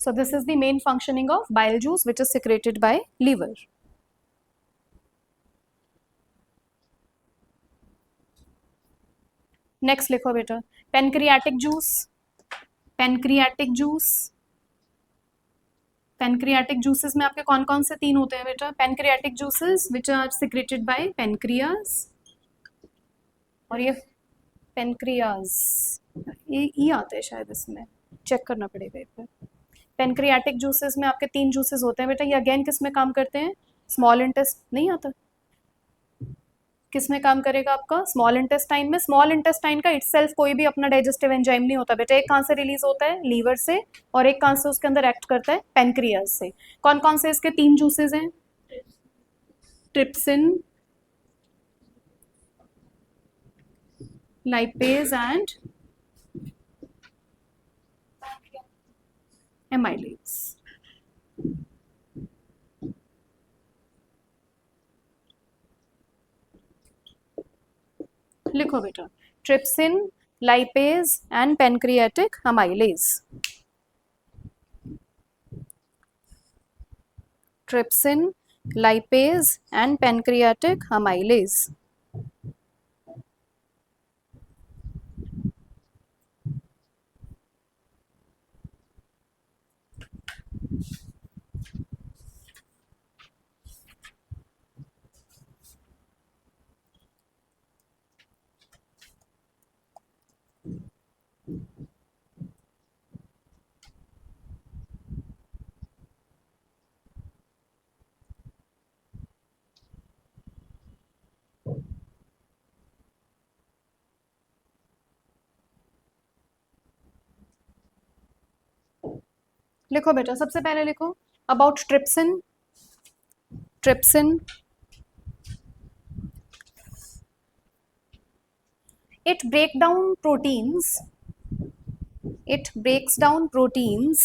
So this is the main functioning of bile juice which is secreted by liver. Next लिखो बेटा, pancreatic juice, pancreatic juice, pancreatic juices में आपके कौन कौन से तीन होते हैं बेटा? Pancreatic juices which are secreted by pancreas, और ये पेनक्रियाज, ये ई आते हैं शायद, इसमें चेक करना पड़ेगा एक बार। पेनक्रियाटिक जूसेस में आपके तीन जूसेस होते हैं बेटा, ये अगेन किस में काम करते हैं? स्मॉल इंटेस्ट नहीं आता, किस में काम करेगा आपका? स्मॉल इंटेस्टाइन में। स्मॉल इंटेस्टाइन का इटसेल्फ कोई भी अपना डाइजेस्टिव एंजाइम नहीं होता बेटा, एक कहाँ से रिलीज होता है? लीवर से, और एक कहाँ से उसके अंदर एक्ट करता है? पेनक्रियाज से। कौन कौन से इसके तीन जूसेस हैं? Trypsin, lipase and amylase. लिखो बेटा, trypsin, lipase and pancreatic amylase. Trypsin, lipase and pancreatic amylase. लिखो बेटा, सबसे पहले लिखो about trypsin. Trypsin, it break down proteins, it breaks down proteins,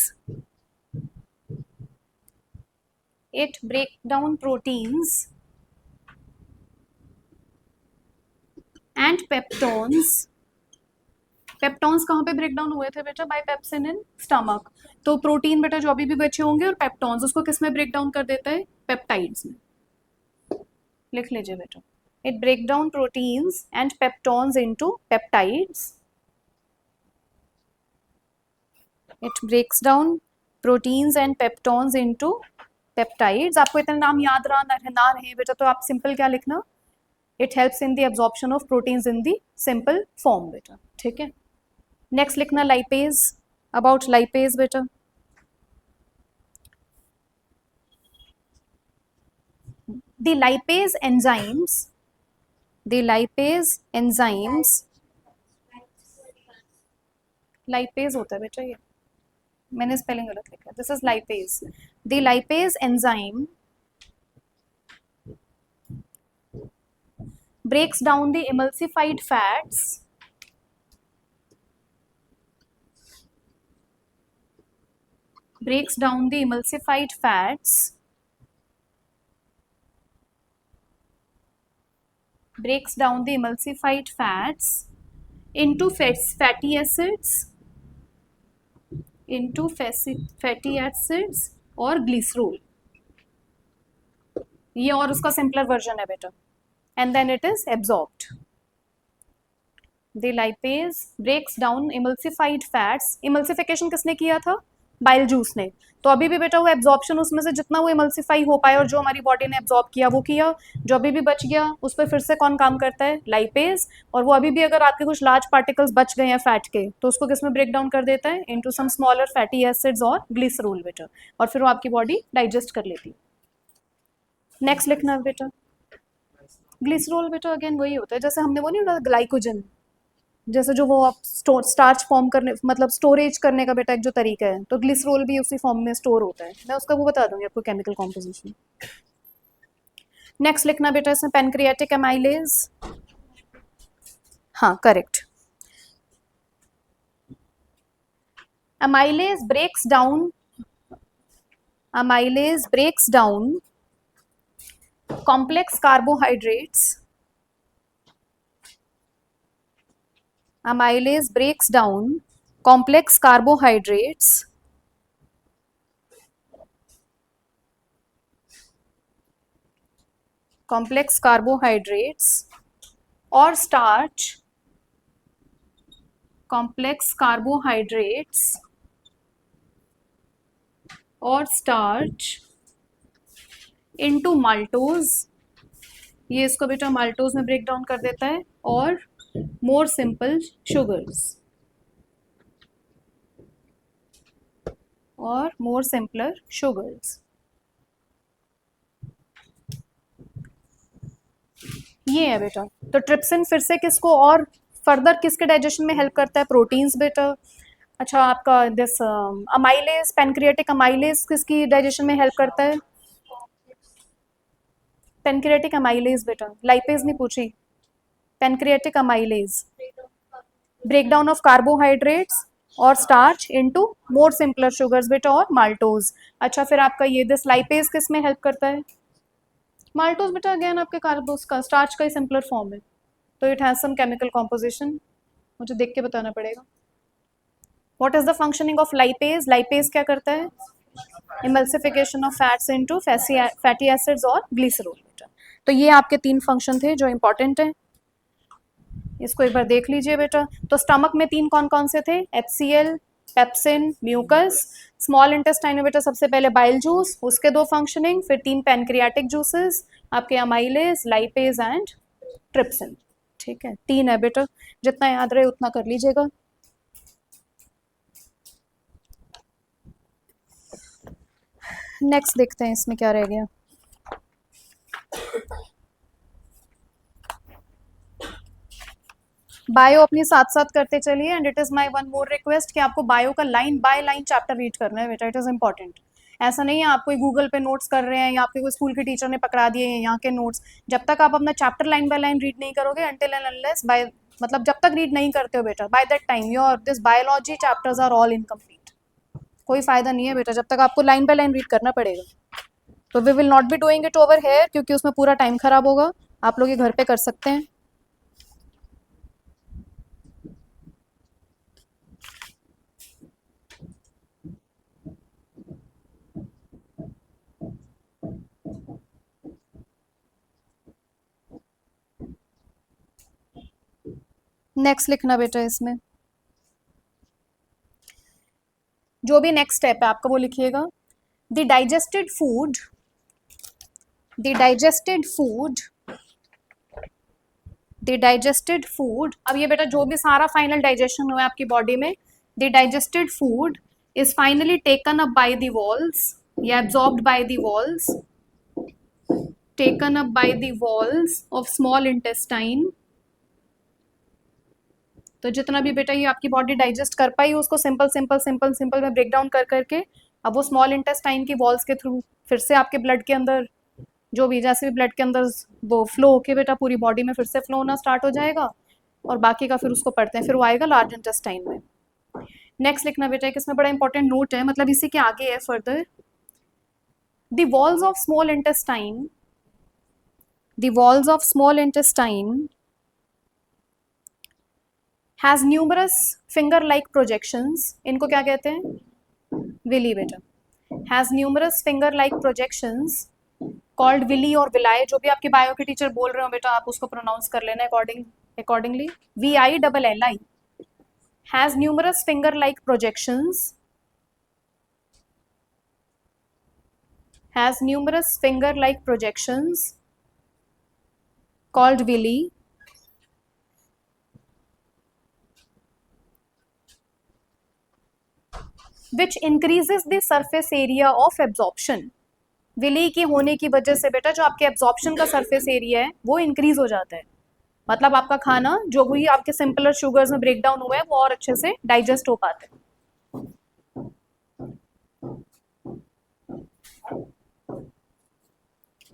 it break down proteins and peptones। Peptones कहाँ पे break down हुए थे बेटा? By pepsin in stomach. तो प्रोटीन बेटा जो अभी भी बचे होंगे, और पेप्टॉन्स उसको किस में ब्रेक डाउन कर देता है? पेप्टाइड्स में। लिख लीजिए बेटा, it break down proteins and peptones into peptides, it breaks down proteins and peptones into peptides. आपको इतना नाम याद ना रहे बेटा, तो आप सिंपल क्या लिखना? It helps in the absorption of proteins in the simple form बेटा, ठीक है। नेक्स्ट लिखना लाइपेज, अबाउट लाइपेज बेटा। The lipase enzymes, the lipase enzymes, lipase होता है बेटा, ये मैंने स्पेलिंग गलत लिखा, this is lipase. The lipase enzyme breaks down the emulsified fats, breaks down the emulsified fats, breaks down the emulsified fats into fatty acids, into fatty acids और glycerol. ये और उसका सिंपलर वर्जन है बेटा, and then it is absorbed. The lipase breaks down emulsified fats। emulsification किसने किया था? Bile juice ने। तो अभी भी बेटा वो एब्जॉर्प्शन, उसमें से जितना वो इमल्सिफाई हो पाए और जो हमारी बॉडी ने एब्जॉर्ब किया वो किया, जो अभी भी बच गया उस पर फिर से कौन काम करता है? लाइपेज। और वो अभी भी अगर आपके कुछ लार्ज पार्टिकल्स बच गए हैं फैट के, तो उसको किसमें ब्रेक डाउन कर देता है? Into some smaller fatty acids और ग्लिसरॉल बेटा, और फिर वो आपकी बॉडी डाइजेस्ट कर लेती है। नेक्स्ट लिखना है बेटा, ग्लिसरॉल बेटा अगेन वही होता है जैसे हमने वो नहीं बोला ग्लाइकोजन, जैसे जो वो आप स्टार्च फॉर्म करने, मतलब स्टोरेज करने का बेटा एक जो तरीका है, तो ग्लिसरॉल भी उसी फॉर्म में स्टोर होता है। मैं उसका वो बता दूंगी आपको केमिकल कॉम्पोजिशन। नेक्स्ट लिखना बेटा इसमें पेनक्रियाटिक एमाइलेज। हाँ correct. amylase breaks down, amylase breaks down complex carbohydrates, amylase breaks down complex carbohydrates complex carbohydrates और स्टार्च, कॉम्प्लेक्स कार्बोहाइड्रेट्स और स्टार्च इनटू माल्टोज, ये इसको बेटा माल्टोज में ब्रेक डाउन कर देता है, और मोर सिंपल शुगर्स, और मोर सिंपलर शुगर्स। ये है बेटा। तो ट्रिप्सिन फिर से किसको और फर्दर किसके डाइजेशन में हेल्प करता है? प्रोटीन्स बेटा। अच्छा, आपका दिस अमाइलेज, पेनक्रियाटिक अमाइलेज किसकी डाइजेशन में हेल्प करता है? पेनक्रियाटिक अमाइलेज बेटा, लाइपेज नहीं पूछी, pancreatic amylase, break down of carbohydrates और starch into more simpler sugars बेटा, और माल्टोज। अच्छा, फिर आपका ये दिस लाइपेज किस में हेल्प करता है? माल्टोज बेटा अगेन आपके कार्बोस का स्टार्च का ही सिंपलर फॉर्म है, तो it has some chemical composition, मुझे देख के बताना पड़ेगा। What is the functioning of lipase? Lipase क्या करता है? Emulsification of fats into fatty acids और ग्लिसरॉल बेटा। तो ये आपके 3 फंक्शन थे जो इंपॉर्टेंट है, इसको एक बार देख लीजिए बेटा। तो स्टमक में 3 कौन कौन से थे? HCl, pepsin, mucus. Small intestine में बेटा सबसे पहले बाइल जूस, उसके 2 फंक्शनिंग, फिर 3 पैनक्रियाटिक जूसेस, आपके अमाइलेज, लाइपेज एंड ट्रिप्सिन। ठीक है, 3 है बेटा, जितना याद रहे उतना कर लीजिएगा। नेक्स्ट देखते हैं इसमें क्या रह गया। बायो अपनी साथ साथ करते चलिए, and it is my one more request कि आपको बायो का line by line chapter read करना है बेटा, इट इज इंपॉर्टेंट। ऐसा नहीं है आप कोई गूगल पे नोट्स कर रहे हैं या आपके कोई स्कूल के टीचर ने पकड़ा दिए हैं यहाँ के नोट्स, जब तक आप अपना chapter line by line read नहीं करोगे, अनटिल एंड अनलेस बाय, मतलब जब तक रीड नहीं करते हो बेटा, by that time your this biology chapters are all incomplete. कोई फायदा नहीं है बेटा जब तक आपको लाइन बाय लाइन रीड करना पड़ेगा। तो we will not be doing it over here, क्योंकि उसमें पूरा टाइम खराब होगा, आप लोग ये घर पे कर सकते हैं। नेक्स्ट लिखना बेटा, इसमें जो भी नेक्स्ट स्टेप है आपका वो लिखिएगा। The digested food, the digested food, the digested food, अब ये बेटा जो भी सारा फाइनल डाइजेशन हुआ है आपकी बॉडी में, the digested food is finally taken up by the walls, या absorbed by the walls, taken up by the walls of small intestine. तो जितना भी बेटा ये आपकी बॉडी डाइजेस्ट कर पाई उसको सिंपल सिंपल सिंपल सिंपल में ब्रेक डाउन कर करके अब वो स्मॉल इंटेस्टाइन की वॉल्स के थ्रू फिर से आपके ब्लड के अंदर, जो भी जैसे भी ब्लड के अंदर वो फ्लो होके बेटा पूरी बॉडी में फिर से फ्लो होना स्टार्ट हो जाएगा, और बाकी का फिर उसको पढ़ते हैं, फिर वो आएगा लार्ज इंटेस्टाइन में। नेक्स्ट लिखना बेटा, एक इसमें बड़ा इंपॉर्टेंट नोट है, मतलब इसी के आगे है further. The walls of small intestine, the walls of small intestine has numerous finger like projections, इनको क्या कहते हैं? विली बेटा। Has numerous finger like projections called villi और विलाई, जो भी आपके बायो के टीचर बोल रहे हो बेटा आप उसको प्रोनाउंस कर लेना accordingly. VILLI has numerous finger like projections, has numerous finger like projections called villi, which increases the surface area of absorption। Villi की होने की वजह से बेटा जो आपके एब्जॉर्प्शन का सरफेस एरिया है वो इंक्रीज हो जाता है, मतलब आपका खाना जो भी आपके सिंपलर शुगर्स में ब्रेक डाउन हुआ है वो और अच्छे से डाइजेस्ट हो पाते हैं।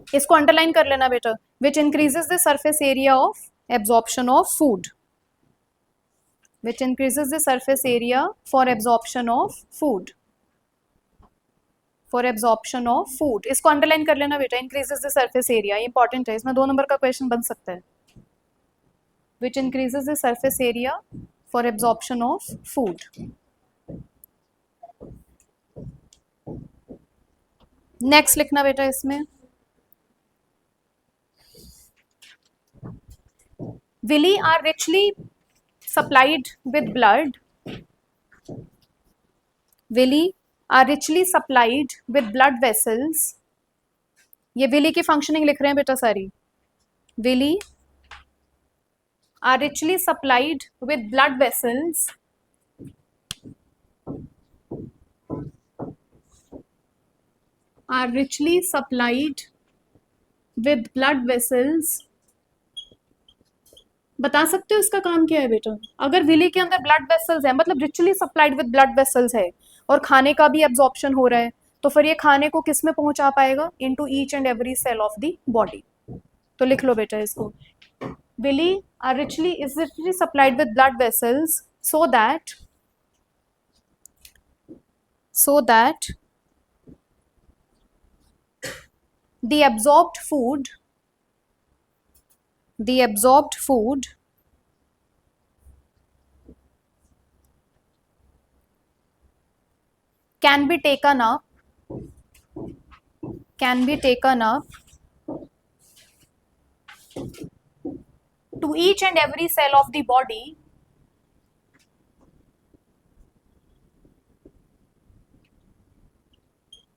इसको अंडरलाइन कर लेना बेटा, which increases the surface area of absorption of food, which increases the surface area for absorption of food, for absorption of food, इसको अंडरलाइन कर लेना बेटा, increases the surface area, important है, इसमें 2 नंबर का क्वेश्चन बन सकता है। Which increases the surface area for absorption of food. Next लिखना बेटा इसमें, villi are richly supplied with blood. Villi are richly supplied with blood vessels. ये villi की functioning लिख रहे हैं बेटा सारी. Villi are richly supplied with blood vessels are richly supplied with blood vessels. बता सकते हो इसका काम क्या है बेटा? अगर विली के अंदर ब्लड वेसल्स है, मतलब richly supplied with blood vessels है और खाने का भी एब्जॉर्प्शन हो रहा है, तो फिर ये खाने को किस में पहुंचा पाएगा? Into each and every cell of the body. तो लिख लो बेटा इसको. Villi are richly is richly supplied with blood vessels so that the absorbed food can be taken up to each and every cell of the body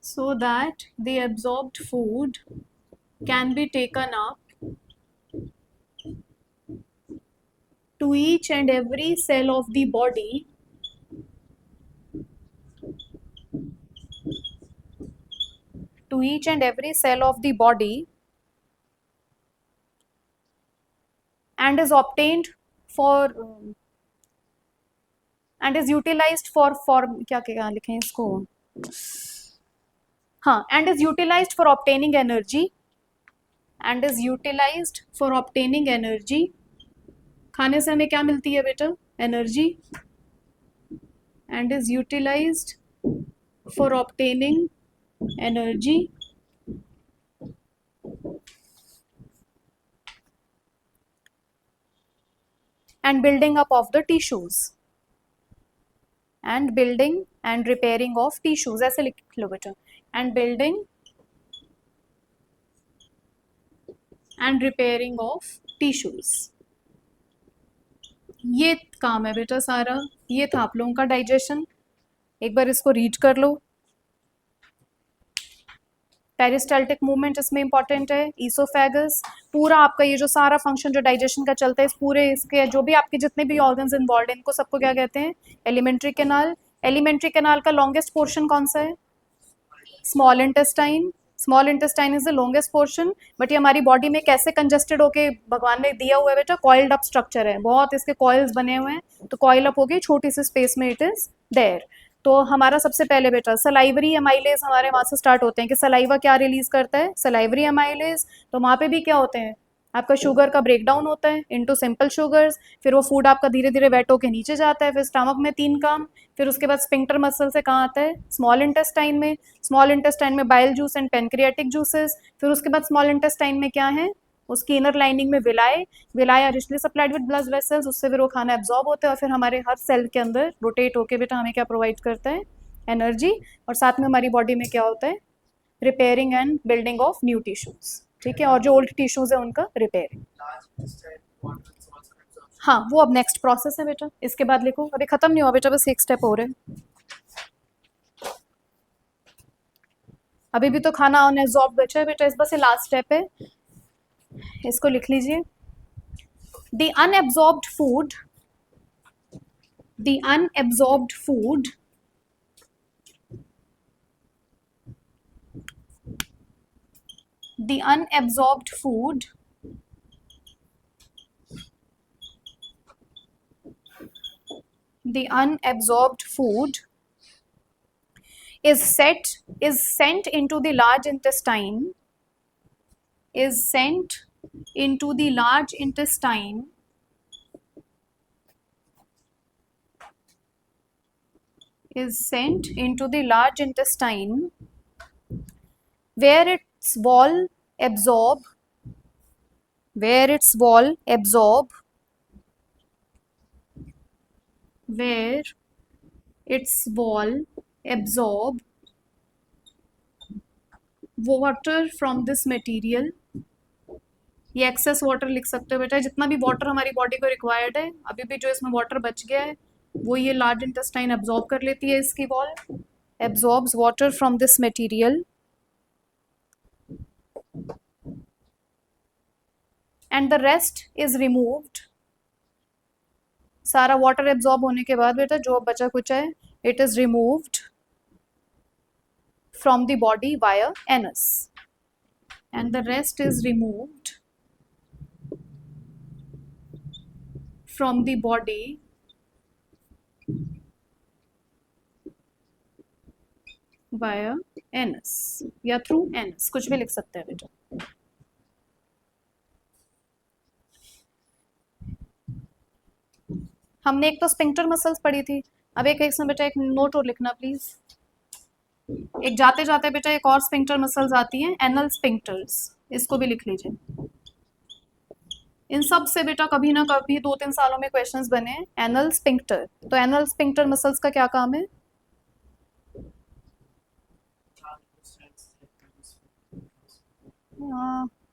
so that the absorbed food can be taken up to each and every cell of the body and is obtained for and is utilized for क्या क्या लिखें इसको, हाँ, and is utilized for obtaining energy खाने से हमें क्या मिलती है बेटा? Energy. and is utilized for obtaining energy and building up of the tissues and building and repairing of tissues. ऐसे लिख लो बेटा. and building and repairing of tissues. ये काम है बेटा सारा. ये था आप लोगों का डाइजेशन. एक बार इसको रीड कर लो. पेरिस्टाल्टिक मूवमेंट इसमें इंपॉर्टेंट है. ईसोफेगस, पूरा आपका ये जो सारा फंक्शन जो डाइजेशन का चलता है, इस पूरे इसके जो भी आपके जितने भी ऑर्गन्स इन्वॉल्व हैं, इनको सबको क्या कहते हैं? Alimentary canal. एलिमेंट्री कैनाल का लॉन्गेस्ट पोर्शन कौन सा है? Small intestine. Small intestine is the longest portion. But ये हमारी बॉडी में कैसे कंजेस्टेड होके भगवान ने दिया हुआ है बेटा? कॉइल्ड अप स्ट्रक्चर है, बहुत इसके कॉइल्स बने हुए हैं, तो कॉइल अप हो गई, छोटी सी स्पेस में इट इज देयर. तो हमारा सबसे पहले बेटा सलाइवरी एमाइलेज हमारे वहां से स्टार्ट होते हैं कि सलाइवा क्या रिलीज करता है? Salivary amylase. तो वहां पे भी क्या होते हैं? आपका शुगर का ब्रेकडाउन होता है इनटू सिंपल शुगर्स. फिर वो फूड आपका धीरे धीरे वेट होके नीचे जाता है. फिर स्टमक में 3 काम. फिर उसके बाद स्पिंक्टर मसल से कहाँ आता है? स्मॉल इंटेस्टाइन में. स्मॉल इंटेस्टाइन में bile juice and pancreatic juices. फिर उसके बाद स्मॉल इंटेस्टाइन में क्या है? उसकी इनर लाइनिंग में villi are richly supplied with blood vessels. उससे फिर वो खाना एब्जॉर्ब होता है और फिर हमारे हर सेल के अंदर रोटेट होके बेटा हमें क्या प्रोवाइड करता है? एनर्जी. और साथ में हमारी बॉडी में क्या होता है? Repairing and building of new tissues. ठीक है. और जो ओल्ड टिश्यूज है उनका रिपेयरिंग. हाँ, वो अब नेक्स्ट प्रोसेस है बेटा. इसके बाद लिखो. अभी खत्म नहीं हुआ बेटा, बस एक स्टेप और है. अभी भी तो खाना अनएब्जॉर्ब बचा है बेटा. इस बस ये लास्ट स्टेप है. इसको लिख लीजिए. The unabsorbed food the unabsorbed food the unabsorbed food is sent into the large intestine is sent into the large intestine is sent into the large intestine where its wall absorb where its wall absorb where its wall absorb water from this material ये excess water लिख सकते हो बेटा, जितना भी water हमारी body को required है, अभी भी जो इसमें वाटर बच गया है वो ये लार्ज इंटेस्टाइन एब्जॉर्ब कर लेती है, इसकी wall absorbs water from this material and the rest is removed. सारा वाटर एब्जॉर्ब होने के बाद बेटा जो बचा कुचा है, it is removed from the body via anus, and the rest is removed from the body via anus या through anus, कुछ भी लिख सकते हैं बेटा। हमने एक तो स्पिंक्टर मसल्स पढ़ी थी, अब एक इसमें बेटा एक नोट और लिखना प्लीज। एक जाते जाते बेटा एक और स्पिंक्टर मसल्स आती हैं, एनल स्पिंक्टर्स, इसको भी लिख लीजिए। इन सब से बेटा कभी ना कभी 2-3 सालों में क्वेश्चंस बने हैं। एनल स्पिंक्टर, तो एनल स्पिंक्टर मसल्स का क्या काम है?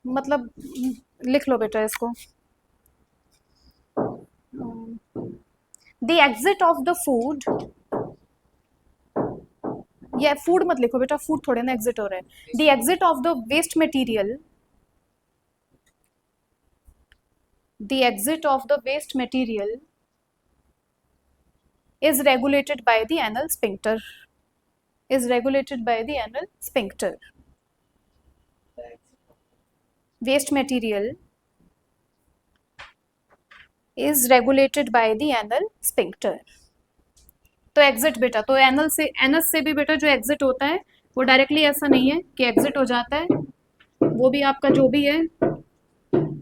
मतलब लिख लो बेटा इसको, the exit of the food, ये फूड मत लिखो बेटा, फूड थोड़े ना एग्जिट हो रहा है। The exit of the waste material, the exit of the waste material is regulated by the anal sphincter, is regulated by the anal sphincter. Waste material is regulated by the anal sphincter. तो exit बेटा, तो anal से, anus से भी बेटा जो exit होता है वो डायरेक्टली ऐसा नहीं है कि एग्जिट हो जाता है, वो भी आपका जो भी है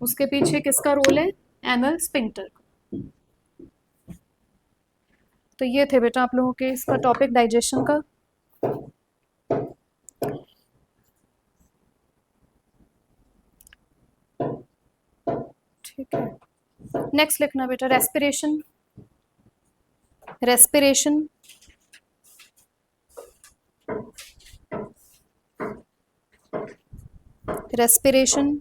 उसके पीछे किसका रोल है? Anal sphincter. तो ये थे बेटा आप लोगों के इसका टॉपिक डाइजेशन का। ठीक है, नेक्स्ट लिखना बेटा रेस्पिरेशन। रेस्पिरेशन रेस्पिरेशन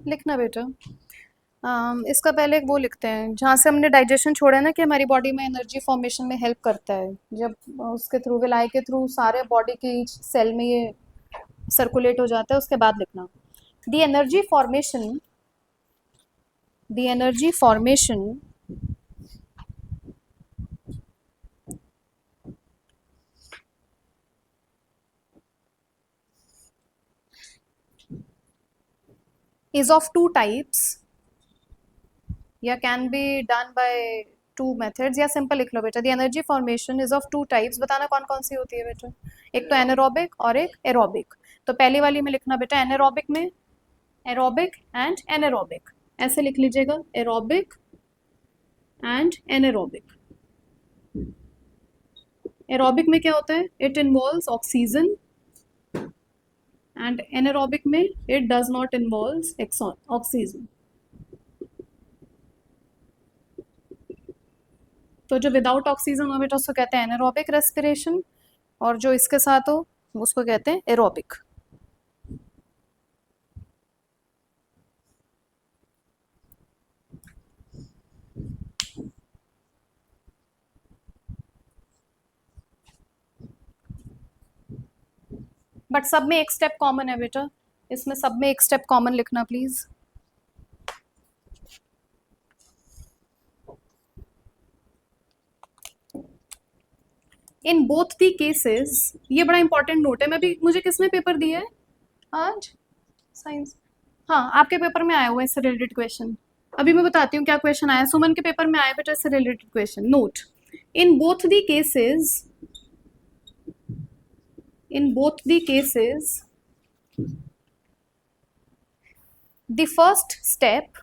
लिखना बेटा। इसका पहले वो लिखते हैं जहाँ से हमने डाइजेशन छोड़ा है ना, कि हमारी बॉडी में एनर्जी फॉर्मेशन में हेल्प करता है, जब उसके थ्रू विलाई के थ्रू सारे बॉडी के ईच सेल में ये सर्कुलेट हो जाता है, उसके बाद लिखना the energy formation, the energy formation is of two types या can be done by two methods, या सिंपल लिख लो बेटा the energy formation is of two types। बताना कौन कौन सी होती है बेटा? एक तो एनारोबिक और एक एरोबिक। तो पहली वाली में लिखना बेटा एनारोबिक में एरोबिक एंड एनारोबिक, ऐसे लिख लीजिएगा एरोबिक एंड एनारोबिक। एरोबिक में क्या होता है? It involves oxygen, and anaerobic में it does not involves oxygen. तो जो विदाउट ऑक्सीजन हो बेटा उसको कहते हैं एनारोबिक रेस्पिरेशन, और जो इसके साथ हो उसको कहते हैं एरोबिक। बट सब में एक स्टेप कॉमन है बेटा, इसमें सब में एक स्टेप कॉमन लिखना please. In both the cases, ये बड़ा इंपॉर्टेंट नोट है, मैं भी, मुझे किसने पेपर दिया है आज? साइंस। हाँ, आपके पेपर में आया हुआ है इससे रिलेटेड क्वेश्चन। अभी मैं बताती हूँ क्या क्वेश्चन आया। सुमन के पेपर में आया बेटा इससे related question. Note In both the cases, the first step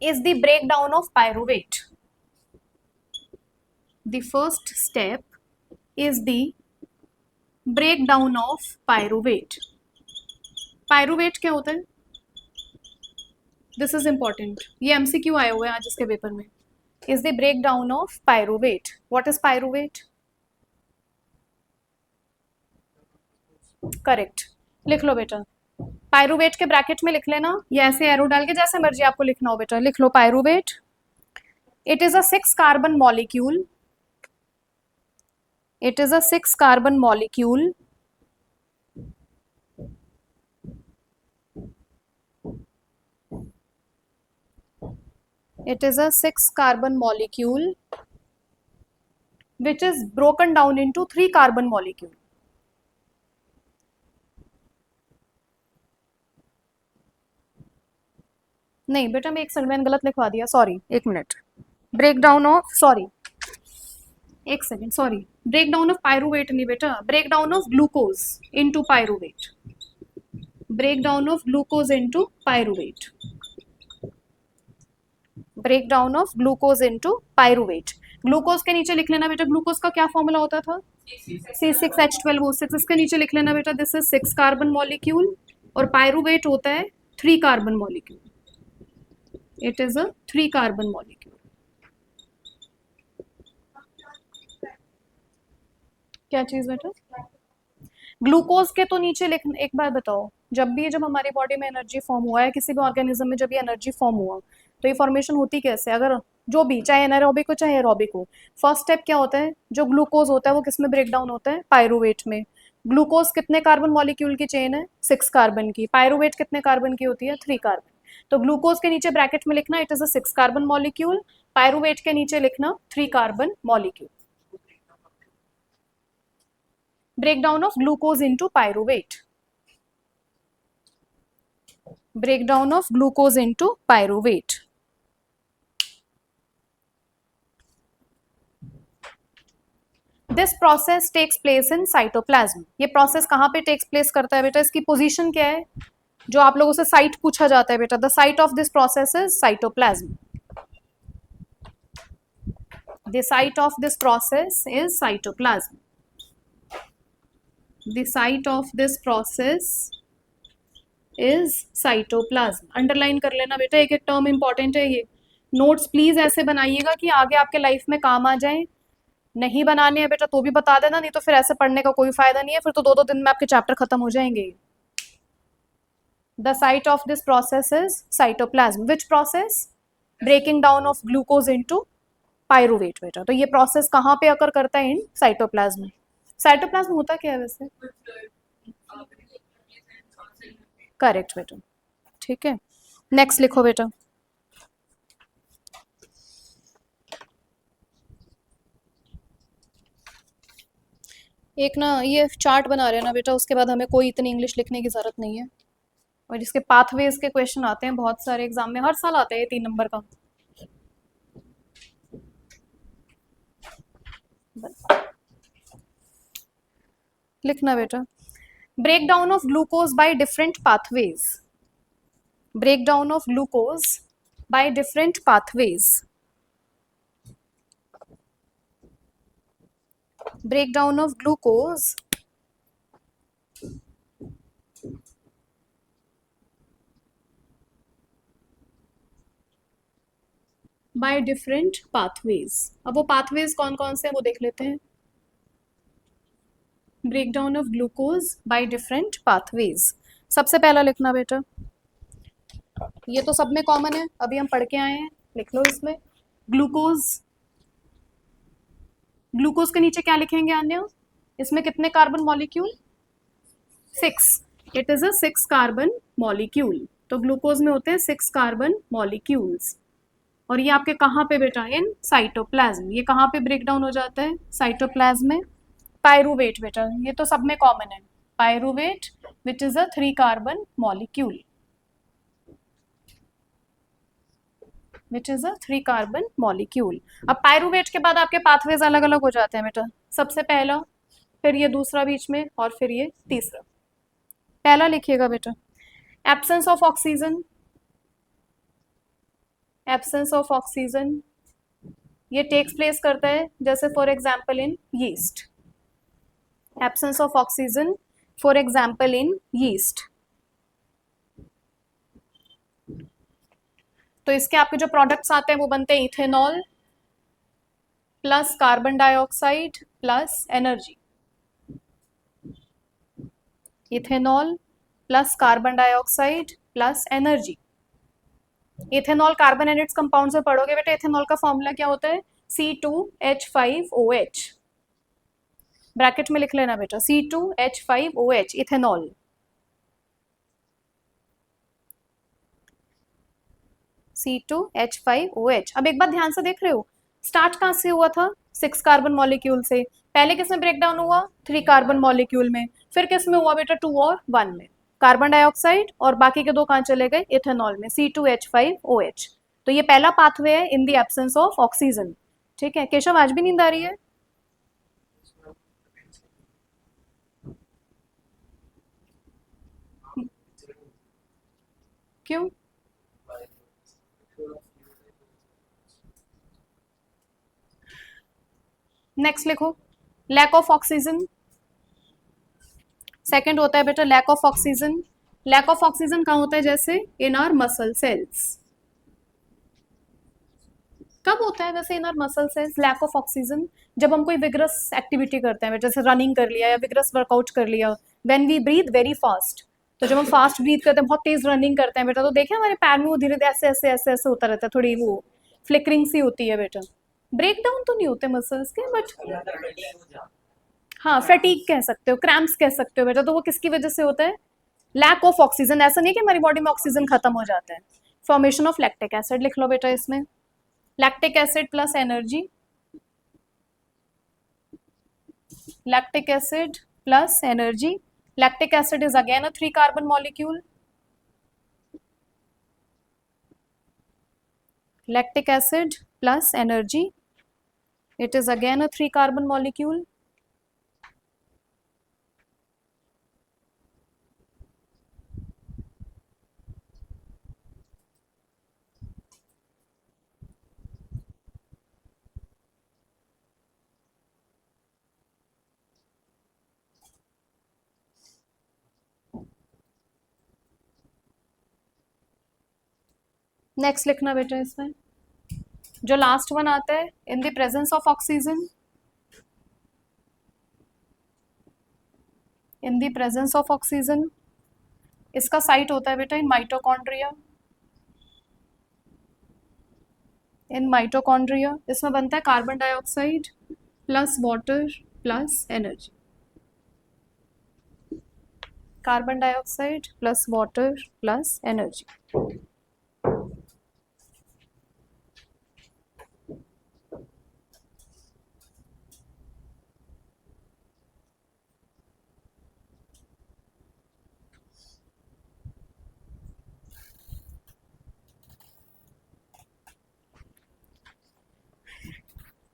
is the breakdown of pyruvate. The first step is the breakdown of pyruvate. Pyruvate क्या होता है? This is important. ये MCQ आए हुए हैं आज इसके पेपर में. Is the breakdown of pyruvate. What is pyruvate? Correct. लिख लो बेटा. पायरुवेट के ब्रैकेट में लिख लेना, ये ऐसे एरो डाल के जैसे मर्जी आपको लिखना हो बेटा. लिख लो pyruvate. It is a 6 carbon molecule. It is a 6 carbon molecule which is broken down into 3 carbon molecule. नहीं बेटा मैं एक सेकंड मैंने गलत लिखवा दिया, सॉरी. एक मिनट. ब्रेकडाउन ऑफ, सॉरी एक second, sorry. Breakdown of pyruvate नहीं बेटा, breakdown of glucose into pyruvate. Breakdown of glucose into pyruvate. Breakdown of glucose into pyruvate. Glucose के नीचे लिख लेना बेटा, ग्लूकोज का क्या फॉर्मूला होता था? C6H12O6. इसके नीचे लिख लेना बेटा, दिस इज 6 कार्बन मॉलिक्यूल और पायरुवेट होता है 3 carbon molecule. It is a 3 carbon molecule. क्या चीज बेटा? ग्लूकोज के तो नीचे लिख. एक बार बताओ, जब हमारी बॉडी में एनर्जी फॉर्म हुआ है, किसी भी ऑर्गेनिज्म में जब ये एनर्जी फॉर्म हुआ तो ये फॉर्मेशन होती कैसे? अगर जो भी, चाहे एनारोबिक हो चाहे एरोबिक हो, फर्स्ट स्टेप क्या होता है? जो ग्लूकोज होता है वो किस में ब्रेक डाउन होता है? पायरुवेट में. ग्लूकोज कितने कार्बन मॉलिक्यूल की चेन है? 6 कार्बन की. पायरुवेट कितने कार्बन की होती है? 3 कार्बन. तो ग्लूकोज के नीचे ब्रैकेट में लिखना it is a 6 carbon molecule. Pyruvate के नीचे लिखना 3 carbon molecule. Breakdown of glucose into pyruvate. Breakdown of glucose into pyruvate. This process takes place in cytoplasm. ये प्रोसेस कहाँ पे टेक्स प्लेस करता है बेटा? इसकी पोजीशन क्या है? जो आप लोगों से साइट पूछा जाता है बेटा, the site of this process is cytoplasm. The site of this process is cytoplasm. The site of this process is cytoplasm. Underline कर लेना बेटा, एक एक टर्म इंपॉर्टेंट है ये. नोट्स प्लीज ऐसे बनाइएगा कि आगे आपके लाइफ में काम आ जाए. नहीं बनाने हैं बेटा तो भी बता देना, नहीं तो फिर ऐसे पढ़ने का कोई फायदा नहीं है, फिर तो 2-2 दिन में आपके चैप्टर खत्म हो जाएंगे. The site of this process is cytoplasm. Which process? Breaking down of glucose into pyruvate बेटा. तो ये प्रोसेस कहाँ पे अकर करता है? In cytoplasm. साइटोप्लाज्म होता क्या है वैसे? करेक्ट बेटा. ठीक है, नेक्स्ट लिखो बेटा. एक ना ये चार्ट बना रहे हैं ना बेटा, उसके बाद हमें कोई इतनी इंग्लिश लिखने की जरूरत नहीं है. और जिसके पाथवेज के क्वेश्चन आते हैं बहुत सारे एग्जाम में, हर साल आते हैं 3 नंबर का. लिखना बेटा. Breakdown of glucose by different pathways. Breakdown of glucose by different pathways. Breakdown of glucose by different pathways. अब वो पाथवेज कौन कौन से हैं वो देख लेते हैं. Breakdown of glucose by different pathways. सबसे पहला लिखना बेटा, ये तो सब में कॉमन है, अभी हम पढ़ के आए हैं, लिख लो इसमें. ग्लूकोज. ग्लूकोज के नीचे क्या लिखेंगे अन्य? इसमें कितने carbon molecule? 6. It is a 6 carbon molecule. तो ग्लूकोज में होते हैं 6 कार्बन मॉलिक्यूल्स. और ये आपके कहाँ पे बेटा? In cytoplasm. ये कहाँ पे ब्रेक डाउन हो जाता है? साइटोप्लाज्म में. पायरुवेट बेटा, ये तो सब में कॉमन है. Pyruvate which is a 3 carbon molecule. Which is a 3 carbon molecule. अब पायरुवेट के बाद आपके पाथवेज अलग अलग हो जाते हैं बेटा, सबसे पहला, फिर ये दूसरा बीच में, और फिर ये तीसरा। पहला लिखिएगा बेटा, absence of oxygen, absence of oxygen ये टेक्स प्लेस करता है जैसे for example in yeast, absence of oxygen for example in yeast. तो इसके आपके जो प्रोडक्ट्स आते हैं वो बनते हैं ethanol plus carbon dioxide plus energy, ethanol plus carbon dioxide plus energy. Ethanol carbon and its compound से पढ़ोगे बेटा, इथेनॉल का फॉर्मूला क्या होता है, C2H5OH, ब्रैकेट में लिख लेना बेटा, C2H5OH इथेनॉल। C2H5OH। अब एक बात ध्यान से देख रहे हो, स्टार्ट कहां से हुआ था, 6 कार्बन मॉलिक्यूल से। पहले किसमें ब्रेक डाउन हुआ, 3 कार्बन मॉलिक्यूल में। फिर किसमें हुआ बेटा, 2 और 1 में, कार्बन डाइऑक्साइड, और बाकी के 2 कहां चले गए, इथेनॉल में, C2H5OH। तो ये पहला पाथवे है in the absence of oxygen. ठीक है केशव, आज भी नींद आ रही है? क्यों? नेक्स्ट लिखो, लैक ऑफ ऑक्सीजन। सेकंड होता है बेटा lack of oxygen. Lack of oxygen कहाँ होता है, जैसे इन आर मसल सेल्स। कब होता है वैसे in our muscle cells lack of oxygen, जब हम कोई विग्रस एक्टिविटी करते हैं, जैसे रनिंग कर लिया या विग्रस वर्कआउट कर लिया, when we breathe very fast. तो जब हम फास्ट ब्रीथ करते हैं, बहुत तेज रनिंग करते हैं बेटा, तो देखिए हमारे पैर में वो धीरे धीरे ऐसे ऐसे ऐसे ऐसे होता रहता है, थोड़ी वो फ्लिकरिंग सी होती है बेटा। ब्रेक डाउन तो नहीं होते मसल्स के, बट हाँ फैटीग कह सकते हो, क्रैम्प्स कह सकते हो बेटा। तो वो किसकी वजह से होता है, लैक ऑफ ऑक्सीजन। ऐसा नहीं कि हमारी बॉडी में ऑक्सीजन खत्म हो जाता है। फॉर्मेशन ऑफ लैक्टिक एसिड लिख लो बेटा इसमें, lactic acid plus energy, lactic acid plus energy. Lactic acid is again a 3 carbon molecule. Lactic acid plus energy, it is again a 3 carbon molecule. Next लिखना बेटा इसमें, जो लास्ट वन आता है, in the presence of oxygen, in the presence of oxygen, इसका site होता है बेटा इन माइटोकॉन्ड्रिया, इन माइटोकॉन्ड्रिया। इसमें बनता है carbon dioxide plus water plus energy, carbon dioxide plus water plus energy.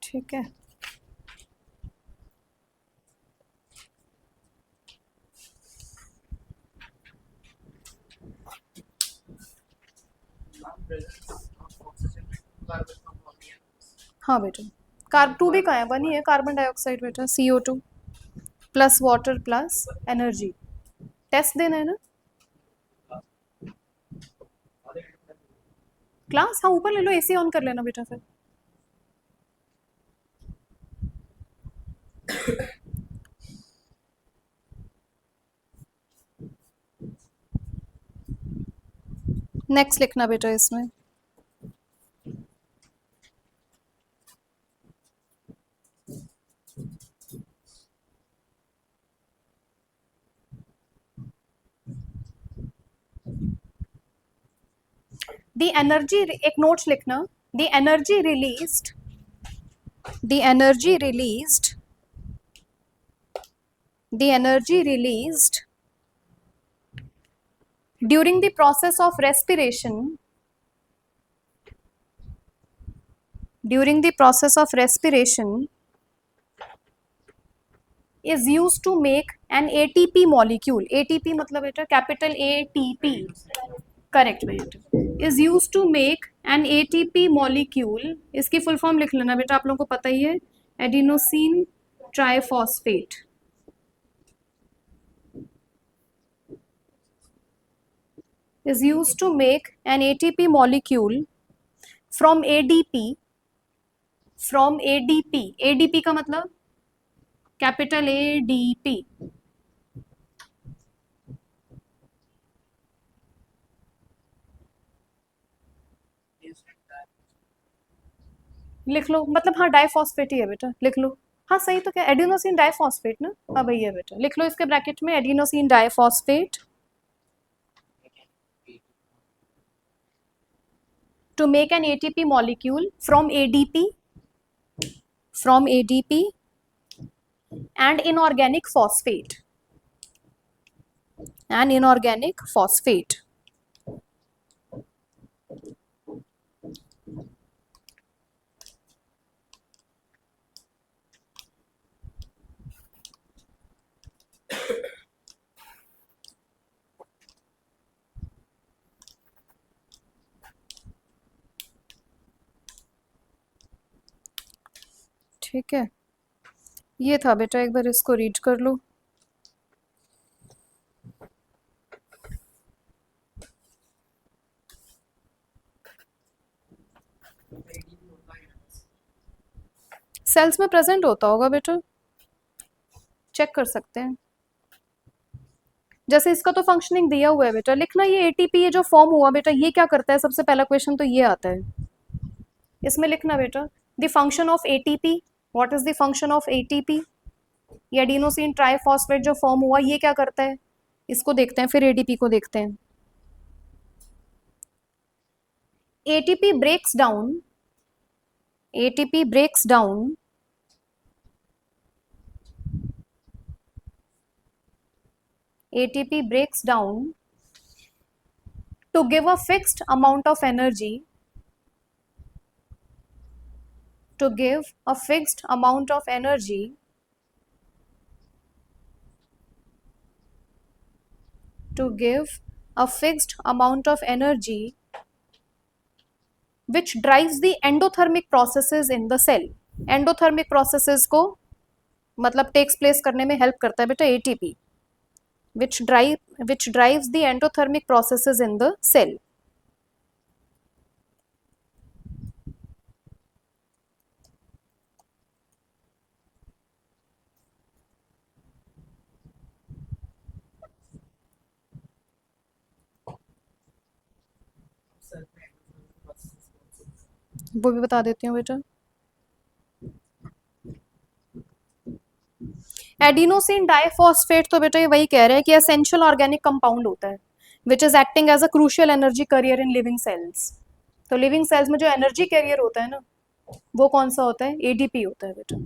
ठीक है, हाँ बेटा, कार्ब 2 भी कहाँ है, 1 ही है, कार्बन डाइऑक्साइड बेटा, CO2 plus water plus energy. Test देना है ना क्लास, हाँ ऊपर ले लो, AC ऑन कर लेना बेटा फिर। नेक्स्ट लिखना बेटा इसमें, द एनर्जी, एक नोट्स लिखना, the energy released, the energy released, the energy released during the process of respiration, during the process of respiration is used to make an ATP molecule. ATP मतलब बेटा capital ATP, correct बेटा, is used to make an ATP molecule. इसकी full form लिख लेना बेटा, आप लोगों को पता ही है, adenosine triphosphate. is used to make an ATP molecule from ADP. from ADP, ADP का मतलब कैपिटल ADP. लिख लो, मतलब हाँ डाइफॉस्फेट ही है बेटा, लिख लो. हाँ सही तो, क्या एडिनोसिन डाइफॉस्फेट ना, हाँ वही है बेटा, लिख लो इसके ब्रैकेट में adenosine diphosphate. to make an ATP molecule from ADP and inorganic phosphate. ठीक है, ये था बेटा, एक बार इसको रीड कर लो. सेल्स में प्रेजेंट होता होगा बेटा, चेक कर सकते हैं. जैसे इसका तो फंक्शनिंग दिया हुआ है बेटा, लिखना ये एटीपी, ये जो फॉर्म हुआ बेटा, ये क्या करता है, सबसे पहला क्वेश्चन तो ये आता है. इसमें लिखना बेटा the function of ATP. What is the function of ATP? ये एडिनोसिन ट्राइफॉस्फेट जो फॉर्म हुआ, ये क्या करता है, इसको देखते हैं, फिर एडीपी को देखते हैं. ATP breaks down to give a fixed amount of energy to give a fixed amount of energy which drives the endothermic processes in the cell. Endothermic processes को मतलब टेक्स प्लेस करने में हेल्प करता है बेटा ATP, which drives the endothermic processes in the cell. वो भी बता देती हूँ बेटा. एडिनोसिन डाइफॉस्फेट तो बेटा ये वही कह रहे हैं कि एसेंशियल ऑर्गेनिक कंपाउंड होता है which is acting as a crucial energy carrier in living cells. तो लिविंग सेल्स में जो एनर्जी कैरियर होता है ना, वो कौन सा होता है, एडीपी होता है बेटा.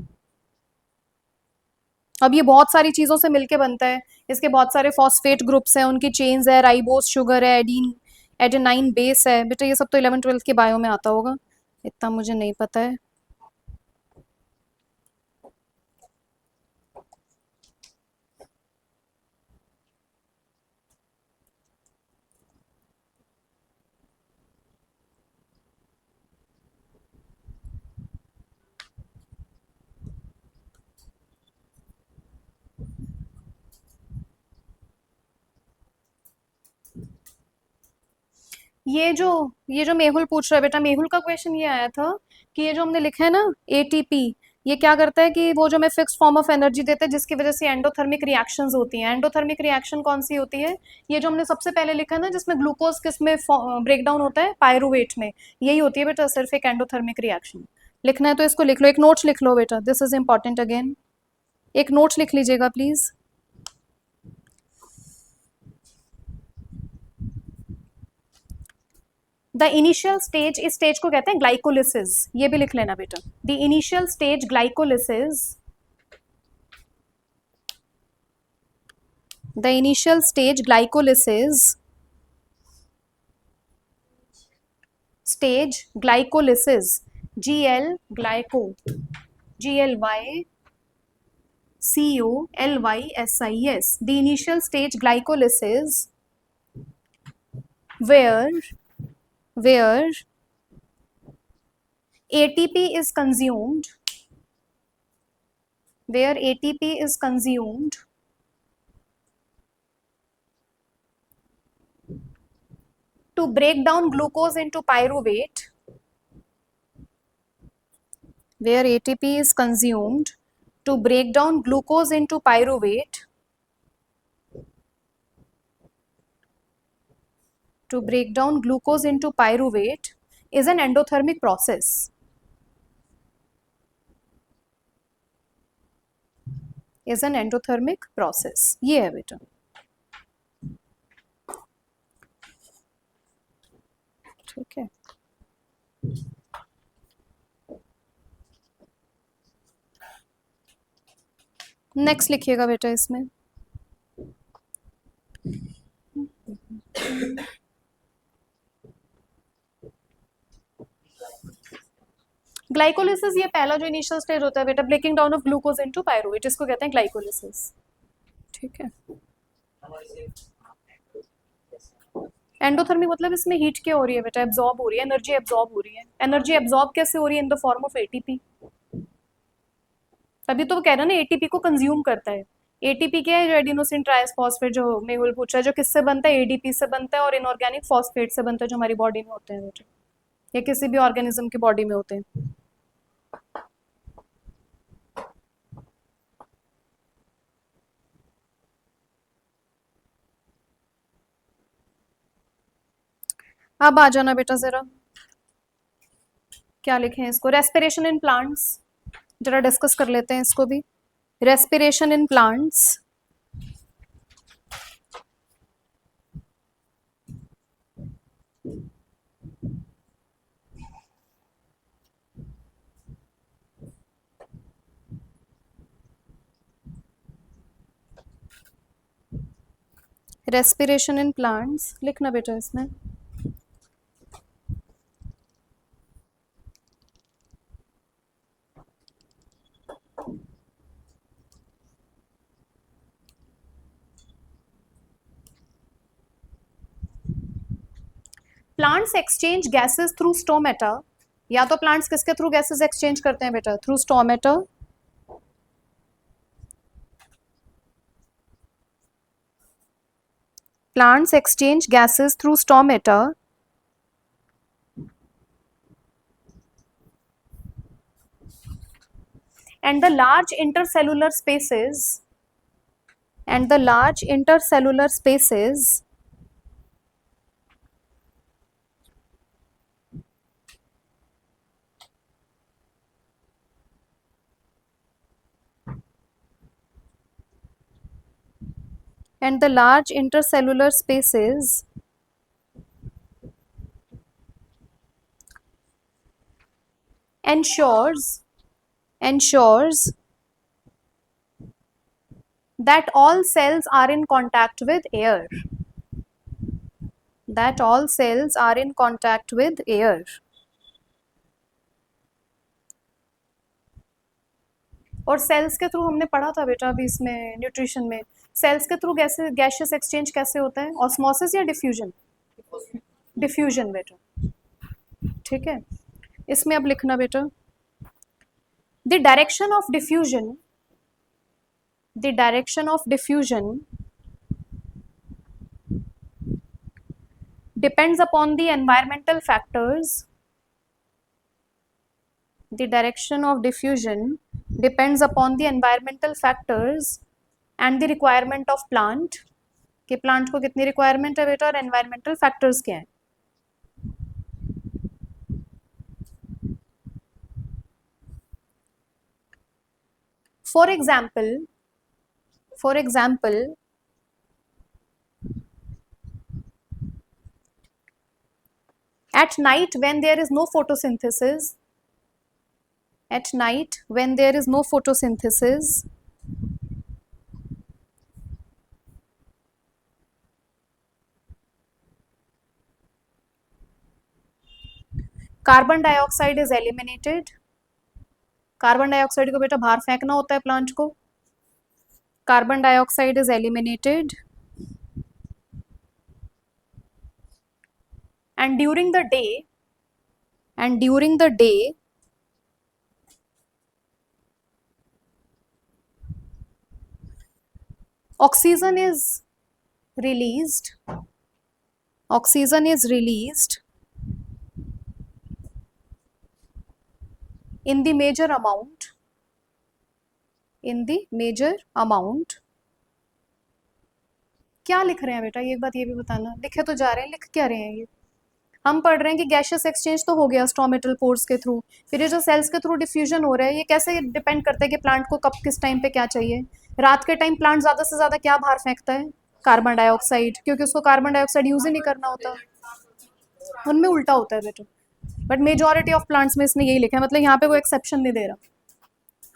अब ये बहुत सारी चीजों से मिलके बनता है, इसके बहुत सारे फॉस्फेट ग्रुप्स हैं, उनकी चेन्स है, राइबोस शुगर है, एडेनाइन बेस है बेटा, ये सब तो 11th-12th के बायो में आता होगा, इतना मुझे नहीं पता है. ये जो मेहुल पूछ रहा है बेटा, मेहुल का क्वेश्चन ये आया था कि ये जो हमने लिखा है ना एटीपी, ये क्या करता है कि वो जो हमें फिक्स फॉर्म ऑफ एनर्जी देते हैं जिसकी वजह से एंडोथर्मिक रिएक्शंस होती हैं. एंडोथर्मिक रिएक्शन कौन सी होती है, ये जो हमने सबसे पहले लिखा है ना जिसमें ग्लूकोज किसमें ब्रेक डाउन होता है, पायरुवेट में, यही होती है बेटा सिर्फ एक एंडोथर्मिक रिएक्शन. लिखना है तो इसको लिख लो, एक नोट्स लिख लो बेटा, दिस इज इंपॉर्टेंट. अगेन एक नोट्स लिख लीजिएगा प्लीज. द इनिशियल स्टेज, इस स्टेज को कहते हैं ग्लाइकोलिसिस, ये भी लिख लेना बेटा. The initial stage glycolysis, GL glyco, GLYCOLYSIS. The initial stage glycolysis where ATP is consumed, to break down glucose into pyruvate, where ATP is consumed to break down glucose into pyruvate, is an endothermic process. ये है बेटा. ठीक है. Next लिखिएगा बेटा इसमें. Glycolysis ये पहला जो इनिशियल स्टेज होता है बेटा, breaking down of glucose into pyruvate, इसको कहते हैं ग्लाइकोलिसिस. ठीक है. एंडोथर्मिक मतलब इसमें हीट क्या हो रही है बेटा, एब्जॉर्ब हो रही है, एनर्जी एब्जॉर्ब हो रही है. एनर्जी एब्जॉर्ब कैसे हो रही है? In the form of ATP. तभी तो वो कह रहा है ना एटीपी को कंज्यूम करता है. एटीपी क्या है? जो एडिनोसिन ट्राइफॉस्फेट जो मेहुल पूछा है, जो किससे बनता है? एडीपी से बनता है और इनऑर्गेनिक फॉस्फेट से बनता है, जो हमारी बॉडी में होते हैं बेटा, या किसी भी ऑर्गेनिज्म की बॉडी में होते हैं. अब आ जाना बेटा जरा, क्या लिखे हैं इसको. रेस्पिरेशन इन प्लांट्स, जरा डिस्कस कर लेते हैं इसको भी. Respiration in plants. Respiration in plants लिखना बेटा इसमें. Plants exchange gases through stomata. या तो प्लांट्स किसके थ्रू गैसेस एक्सचेंज करते हैं बेटा? Through stomata. Plants exchange gases through stomata and the large intercellular spaces ensures that all cells are in contact with air. और सेल्स के through हमने पढ़ा था बेटा अभी इसमें न्यूट्रिशन में, सेल्स के थ्रू गैसेस एक्सचेंज कैसे होता है? ऑस्मोसिस या डिफ्यूजन? डिफ्यूजन बेटा. ठीक है. इसमें अब लिखना बेटा, the direction of diffusion depends upon the environmental factors. The direction of diffusion depends upon the environmental factors and the requirement of plant, कि प्लांट को कितनी रिक्वायरमेंट है बेटा, और एनवायरमेंटल फैक्टर्स क्या है. For example at night when there is no photosynthesis, carbon dioxide is eliminated, carbon dioxide को बेटा बाहर फेंकना होता है प्लांट को, carbon dioxide is eliminated and during the day oxygen is released in the major amount क्या लिख रहे हैं बेटा, ये एक बात ये भी बताना, लिखे तो जा रहे हैं, लिख क्या रहे हैं ये, हम पढ़ रहे हैं कि गैशियस एक्सचेंज तो हो गया स्टोमेटल पोर्स के थ्रू, फिर ये जो सेल्स के थ्रू डिफ्यूजन हो रहा है ये कैसे डिपेंड करता है कि प्लांट को कब किस टाइम पे क्या चाहिए। रात के टाइम प्लांट ज़्यादा से ज़्यादा क्या बाहर फेंकता है, कार्बन डाइऑक्साइड, क्योंकि उसको कार्बन डाइऑक्साइड यूज़ ही नहीं करना होता, उनमें उल्टा होता है बेटा, बट मेजॉरिटी ऑफ प्लांट्स में इसने यही लिखा है, मतलब यहाँ पे वो एक्सेप्शन नहीं दे रहा।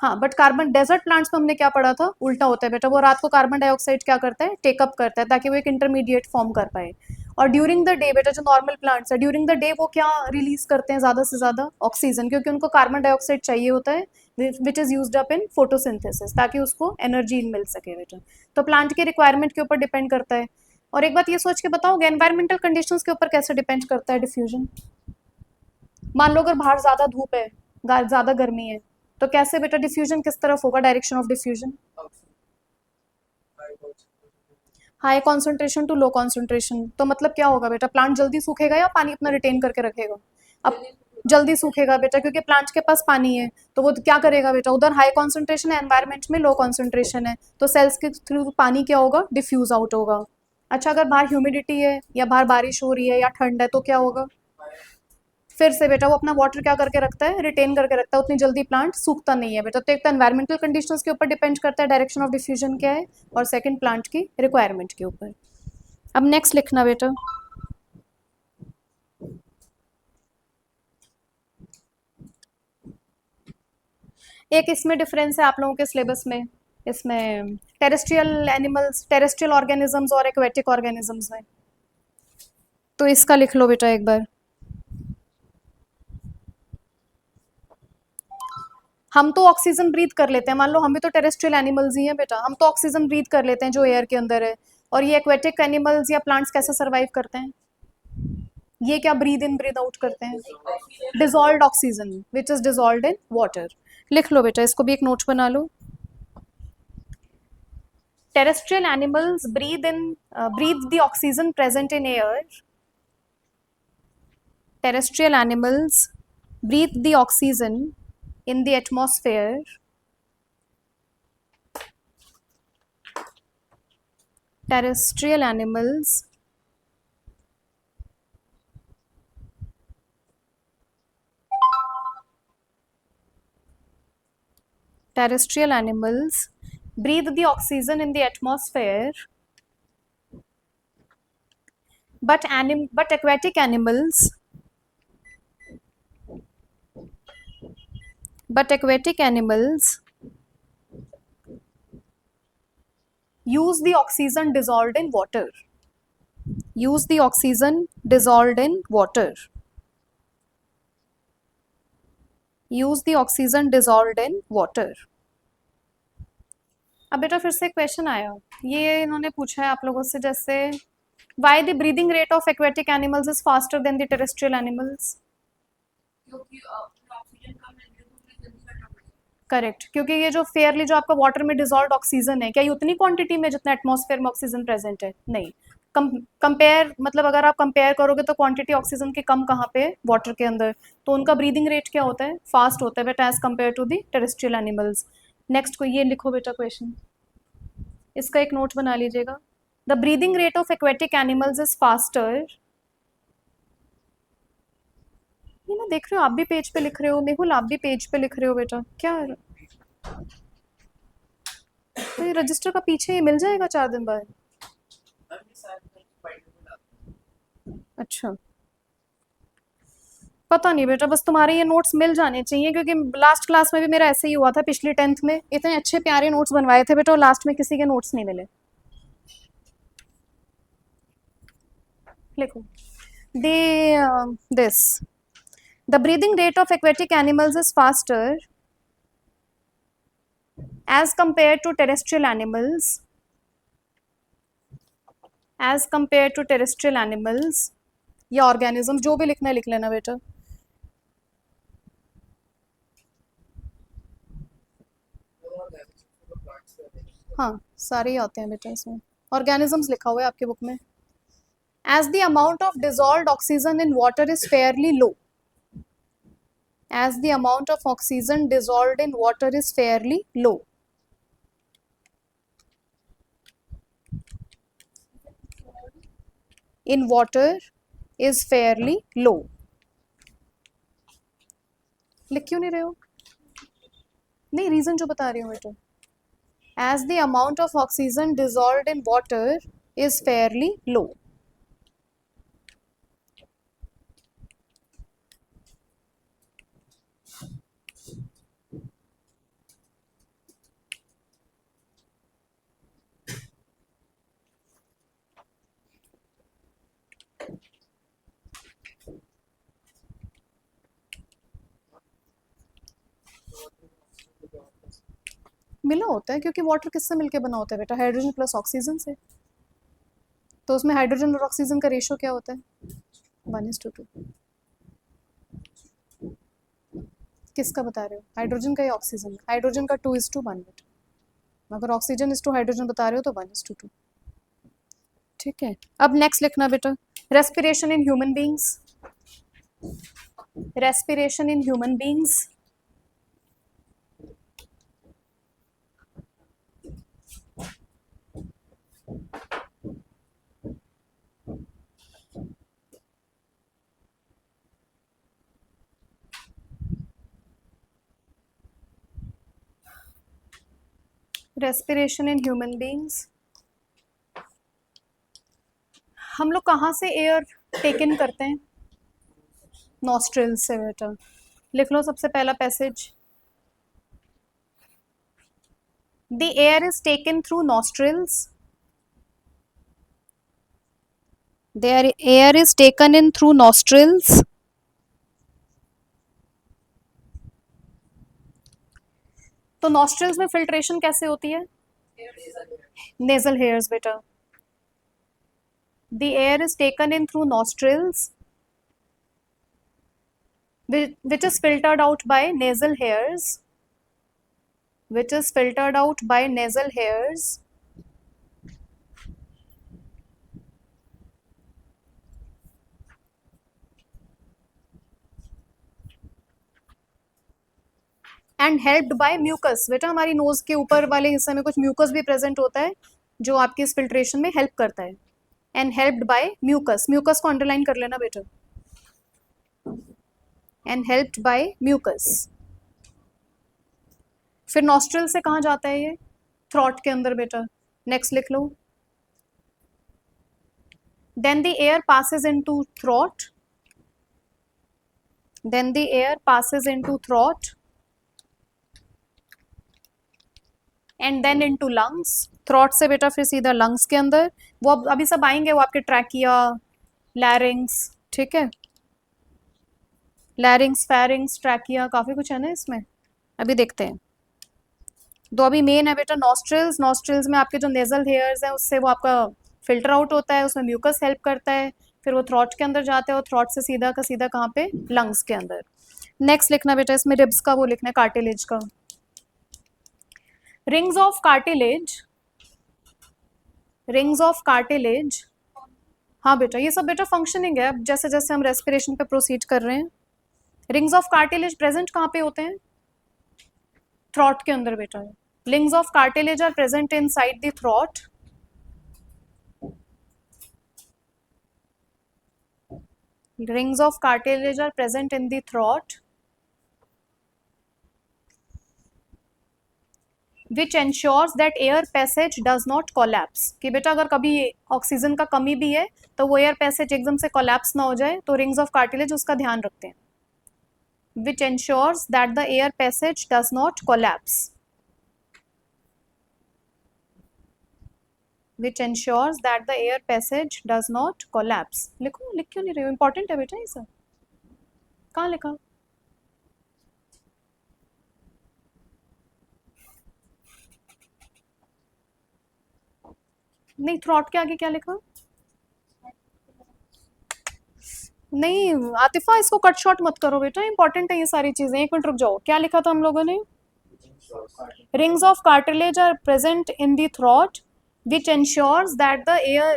हाँ, बट कार्बन डेजर्ट प्लांट्स में हमने क्या पढ़ा था, उल्टा होता है बेटा, वो रात को कार्बन डाइऑक्साइड क्या करता है, टेकअप करता है ताकि वो एक इंटरमीडिएट फॉर्म कर पाए, और ड्यूरिंग द डे बेटा जो नॉर्मल प्लांट्स है ड्यूरिंग द डे वो क्या रिलीज करते हैं ज़्यादा से ज़्यादा, ऑक्सीजन, क्योंकि उनको कार्बन डाइऑक्साइड चाहिए होता है which is used up in photosynthesis, ताकि उसको एनर्जी मिल सके बेटा, तो प्लांट की रिक्वायरमेंट के ऊपर डिपेंड करता है। और एक बात ये सोच के बताओगे एनवायरमेंटल कंडीशंस के ऊपर कैसे डिपेंड करता है डिफ्यूजन, मान लो अगर बाहर ज़्यादा धूप है, ज़्यादा गर्मी है, तो कैसे बेटा डिफ्यूजन किस तरफ होगा, direction of diffusion, high concentration to low concentration, तो मतलब क्या होगा बेटा, प्लांट जल्दी सूखेगा या पानी अपना रिटेन करके रखेगा, अब जल्दी सूखेगा बेटा क्योंकि प्लांट के पास पानी है, तो वो क्या करेगा बेटा, उधर हाई कॉन्सेंट्रेशन है एनवायरमेंट में, लो कॉन्सेंट्रेशन है, तो सेल्स के थ्रू पानी क्या होगा, डिफ्यूज आउट होगा। अच्छा अगर बाहर ह्यूमिडिटी है या बाहर बारिश हो रही है या ठंड है तो क्या होगा, फिर से बेटा वो अपना वाटर क्या करके रखता है, रिटेन करके रखता है, उतनी जल्दी प्लांट सूखता नहीं है बेटा, तो एक तो एनवायरमेंटल कंडीशंस के ऊपर डिपेंड करता है डायरेक्शन ऑफ डिफ्यूजन क्या है, और सेकंड प्लांट की रिक्वायरमेंट के ऊपर। अब नेक्स्ट लिखना बेटा, एक इसमें डिफरेंस है आप लोगों के सिलेबस में, इसमें टेरेस्ट्रियल एनिमल्स, टेरेस्ट्रियल ऑर्गेनिजम्स और एक्वेटिक ऑर्गेनिजम्स में, तो इसका लिख लो बेटा एक बार। हम तो ऑक्सीजन ब्रीथ कर लेते हैं, मान लो हम भी तो टेरेस्ट्रियल एनिमल्स ही हैं बेटा, हम तो ऑक्सीजन ब्रीथ कर लेते हैं जो एयर के अंदर है, और ये एक्वेटिक एनिमल्स या प्लांट्स कैसे सर्वाइव करते हैं, ये क्या ब्रीद इन ब्रीद आउट करते हैं, dissolved oxygen which is dissolved in water, लिख लो बेटा इसको भी एक नोट बना लो। Terrestrial animals breathe the oxygen present in air. Terrestrial animals breathe the oxygen in the atmosphere. Terrestrial animals breathe the oxygen in the atmosphere, but aquatic animals use the oxygen dissolved in water. Use the oxygen dissolved in water. Use the oxygen dissolved in water. अब बेटा फिर से question आया, ये इन्होंने पूछा है आप लोगों से, जैसे why the breathing rate of aquatic animals is faster than the terrestrial animals? Correct, क्योंकि ये जो फेयरली जो आपका वाटर में डिजॉल्व ऑक्सीजन है, क्या ये उतनी क्वांटिटी में जितना एटमॉस्फेयर में ऑक्सीजन प्रेजेंट है, नहीं, कंपेयर मतलब अगर आप कंपेयर करोगे तो क्वांटिटी ऑक्सीजन की कम कहाँ पे है, वाटर के अंदर, तो उनका ब्रीदिंग रेट क्या होता है, फास्ट होता है बेटा as compare to the terrestrial animals. Next को ये लिखो बेटा क्वेश्चन, इसका एक नोट बना लीजिएगा, the breathing rate of aquatic animals is faster, ये ना देख रहे हो आप भी पेज पे लिख रहे हो, मेहुल आप भी पेज पे लिख रहे हो बेटा, क्या तो ये रजिस्टर का पीछे ये मिल जाएगा 4 दिन बाद, अच्छा पता नहीं बेटा, बस तुम्हारे ये नोट्स मिल जाने चाहिए, क्योंकि लास्ट क्लास में भी मेरा ऐसे ही हुआ था, पिछली 10th में इतने अच्छे प्यारे नोट्स बनवाए थे बेटा, और लास्ट में किसी के नोट्स नहीं मिले। लिखो this the breathing rate of aquatic animals is faster as compared to terrestrial animals, as compared to terrestrial animals या organism, जो भी लिखना है लिख लेना बेटा. हाँ सारे ही आते हैं बेटा इसमें. organisms लिखा हुआ है आपकी बुक में. as the amount of dissolved oxygen in water is fairly low, as the amount of oxygen dissolved in water is fairly low, in water is fairly low. लिख क्यों नहीं रहे हो? नहीं, रीजन जो बता रही हूँ बेटा. as the amount of oxygen dissolved in water is fairly low. मिला होता है क्योंकि वाटर किससे मिलके बना होता है बेटा? हाइड्रोजन प्लस ऑक्सीजन से. तो उसमें हाइड्रोजन और ऑक्सीजन का रेशियो क्या होता है? 1:2. किसका बता रहे हो? हाइड्रोजन का या ऑक्सीजन का? हाइड्रोजन का 2:1 बेटा. अगर ऑक्सीजन इज टू हाइड्रोजन बता रहे हो तो 1:2. ठीक है. अब नेक्स्ट लिखना बेटा, respiration in human beings. Respiration in human beings. Respiration in human beings. हम लोग कहाँ से एयर टेक इन करते हैं? नॉस्ट्रिल से बेटा. लिख लो सबसे पहला passage. The air is taken through nostrils. The air is taken in through nostrils. तो नॉस्ट्रिल्स में फिल्ट्रेशन कैसे होती है? नेजल हेयर्स बेटा. The air is taken in through nostrils which is filtered out by nasal hairs, which is filtered out by nasal hairs, and helped by mucus. बेटा हमारी knows के ऊपर वाले हिस्से में कुछ म्यूकस भी प्रेजेंट होता है जो आपकी इस फिल्ट्रेशन में हेल्प करता है. And helped by mucus. Mucus को अंडरलाइन कर लेना बेटा. And helped by mucus. फिर नॉस्ट्रल से कहाँ जाता है ये? थ्रॉट के अंदर बेटा. नेक्स्ट लिख लो. Then the air passes into throat. Then the air passes into throat and then into lungs. Throat से बेटा फिर सीधा लंग्स के अंदर. वो अभी सब आएंगे, वो आपके ट्रैकिया, लैरिंग्स. ठीक है. लैरिंग्स, फेरिंग्स, ट्रैकिया, काफी कुछ है ना इसमें. अभी देखते हैं. तो अभी मेन है बेटा नॉस्ट्रिल्स. नॉस्ट्रिल्स में आपके जो नेजल हेयर्स हैं उससे वो आपका फिल्टर आउट होता है, उसमें म्यूकस हेल्प करता है. फिर वो थ्रॉट के अंदर जाता है और थ्रॉट से सीधा का सीधा कहाँ पे? लंग्स के अंदर. नेक्स्ट लिखना बेटा, इसमें रिब्स का वो लिखना है, कार्टिलेज का. Rings of cartilage. Rings of cartilage. हाँ बेटा ये सब बेटा फंक्शनिंग है. अब जैसे जैसे हम रेस्पिरेशन पे प्रोसीड कर रहे हैं. रिंग्स ऑफ कार्टिलेज प्रेजेंट कहाँ पे होते हैं? थ्रॉट के अंदर बेटा. Rings of cartilage are present inside the throat. Rings of cartilage are present in the throat, which ensures that air passage does not collapse. कि बेटा अगर कभी ऑक्सीजन का कमी भी है तो वो एयर पैसेज एकदम से कोलैप्स ना हो जाए, तो रिंग्स ऑफ कार्टिलेज उसका ध्यान रखते हैं. Which ensures that the air passage does not collapse. Which ensures that the air passage does not collapse. लिखो, लिख क्यों नहीं रहे हो? इंपॉर्टेंट है बेटा ये सब. कहाँ लिखा? नहीं, थ्रॉट के आगे क्या लिखा? नहीं आतिफा, इसको कट शॉर्ट मत करो बेटा, इंपॉर्टेंट है ये सारी चीजें। एक मिनट रुक जाओ, क्या लिखा था हम लोगों ने? Rings of cartilage are present in the throat, which ensures that the air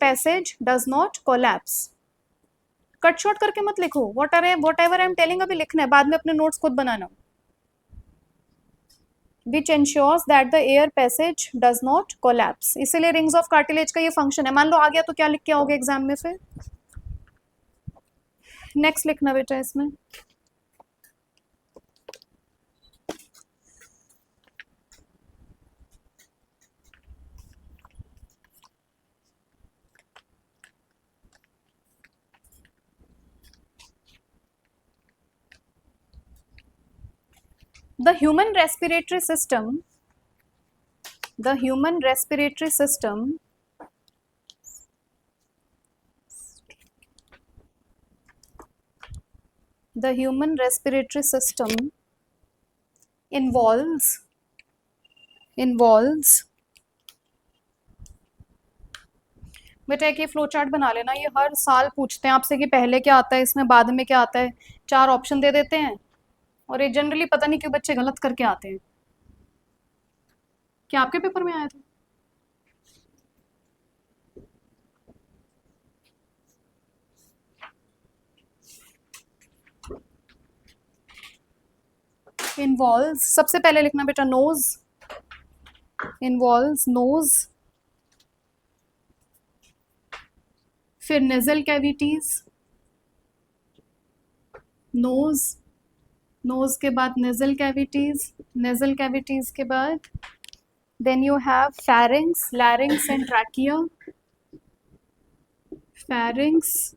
passage does not collapse. Cut short करके मत लिखो, what ever I am telling अभी लिखना है, बाद में अपने नोट्स खुद बनाना। विच ensures that the air passage does not collapse, इसीलिए रिंग्स ऑफ कार्टिलेज का ये फंक्शन है। मान लो आ गया तो क्या लिख के आओगे एग्जाम में फिर? नेक्स्ट लिखना बेटा इसमें। The human respiratory system, the human respiratory system the human respiratory system involves बेटा एक ये फ्लो चार्ट बना लेना, ये हर साल पूछते हैं आपसे कि पहले क्या आता है इसमें, बाद में क्या आता है, 4 ऑप्शन दे देते हैं और ये जनरली पता नहीं क्यों बच्चे गलत करके आते हैं। क्या आपके पेपर में आया था? इन्वॉल्व्स, सबसे पहले लिखना बेटा नोज, इन्वॉल्व्स नोज, फिर नेजल कैविटीज, नोज, नोज के बाद नेजल कैविटीज, नेजल कैविटीज के बाद then you have pharynx, larynx and trachea, pharynx,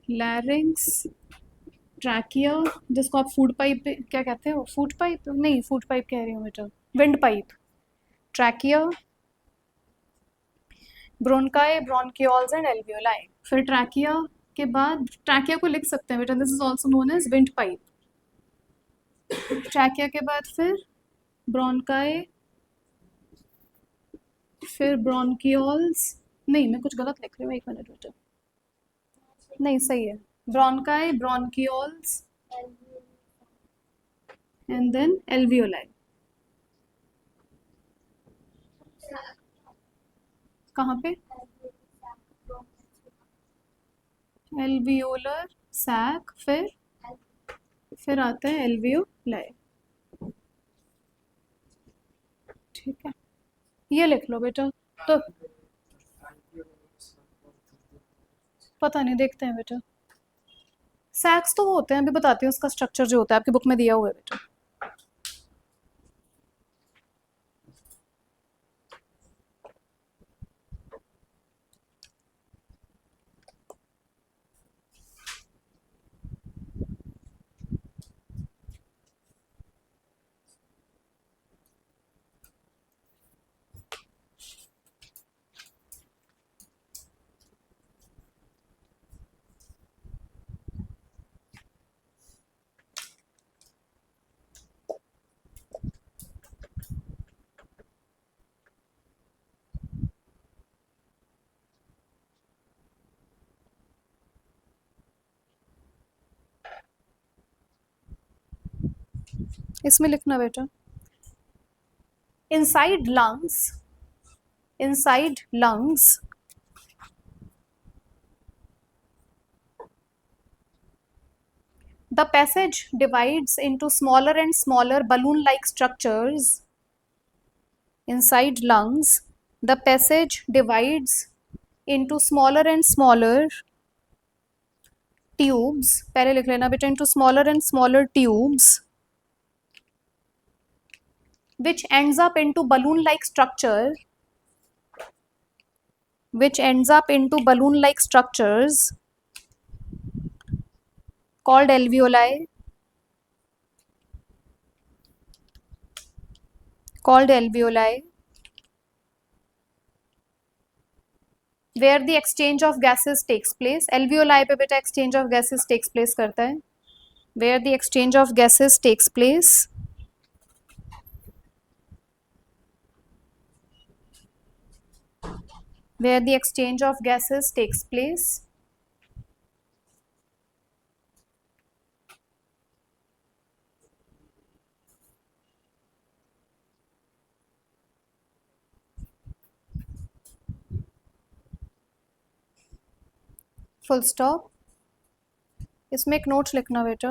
larynx, trachea, जिसको आप फूड पाइप क्या कहते हो, फूड पाइप नहीं, फूड पाइप कह रही हूँ बेटा, wind pipe, trachea, bronchi, bronchioles and alveoli. फिर ट्रैकिया के बाद, ट्रैकिया को लिख सकते हैं बेटा, this is also known as wind pipe. Trachea के बाद फिर ब्रोनकाई, फिर ब्रोनकियोल्स, नहीं मैं कुछ गलत लिख रही हूँ, 1 मिनट बेटा, नहीं सही है, bronchi, bronchioles and then alveoli. कहाँ पे? एल्वियोलर सैक, फिर आता है एल्वियोलाई। ठीक है, ये लिख लो बेटा। तो पता नहीं, देखते हैं बेटा। सैक्स तो वो होते हैं, अभी बताती हूँ उसका स्ट्रक्चर जो होता है, आपकी बुक में दिया हुआ है बेटा। इसमें लिखना बेटा, inside lungs the passage divides into smaller and smaller balloon like structures. Inside lungs the passage divides into smaller and smaller tubes, पहले लिख लेना बेटा, into smaller and smaller tubes which ends up into balloon like structure, which ends up into balloon like structures called alveoli, where the exchange of gases takes place. Alveoli पे बेटा exchange of gases takes place करता है, where the exchange of gases takes place where the exchange of gases takes place. Full stop. इसमें एक note लिखना बेटा.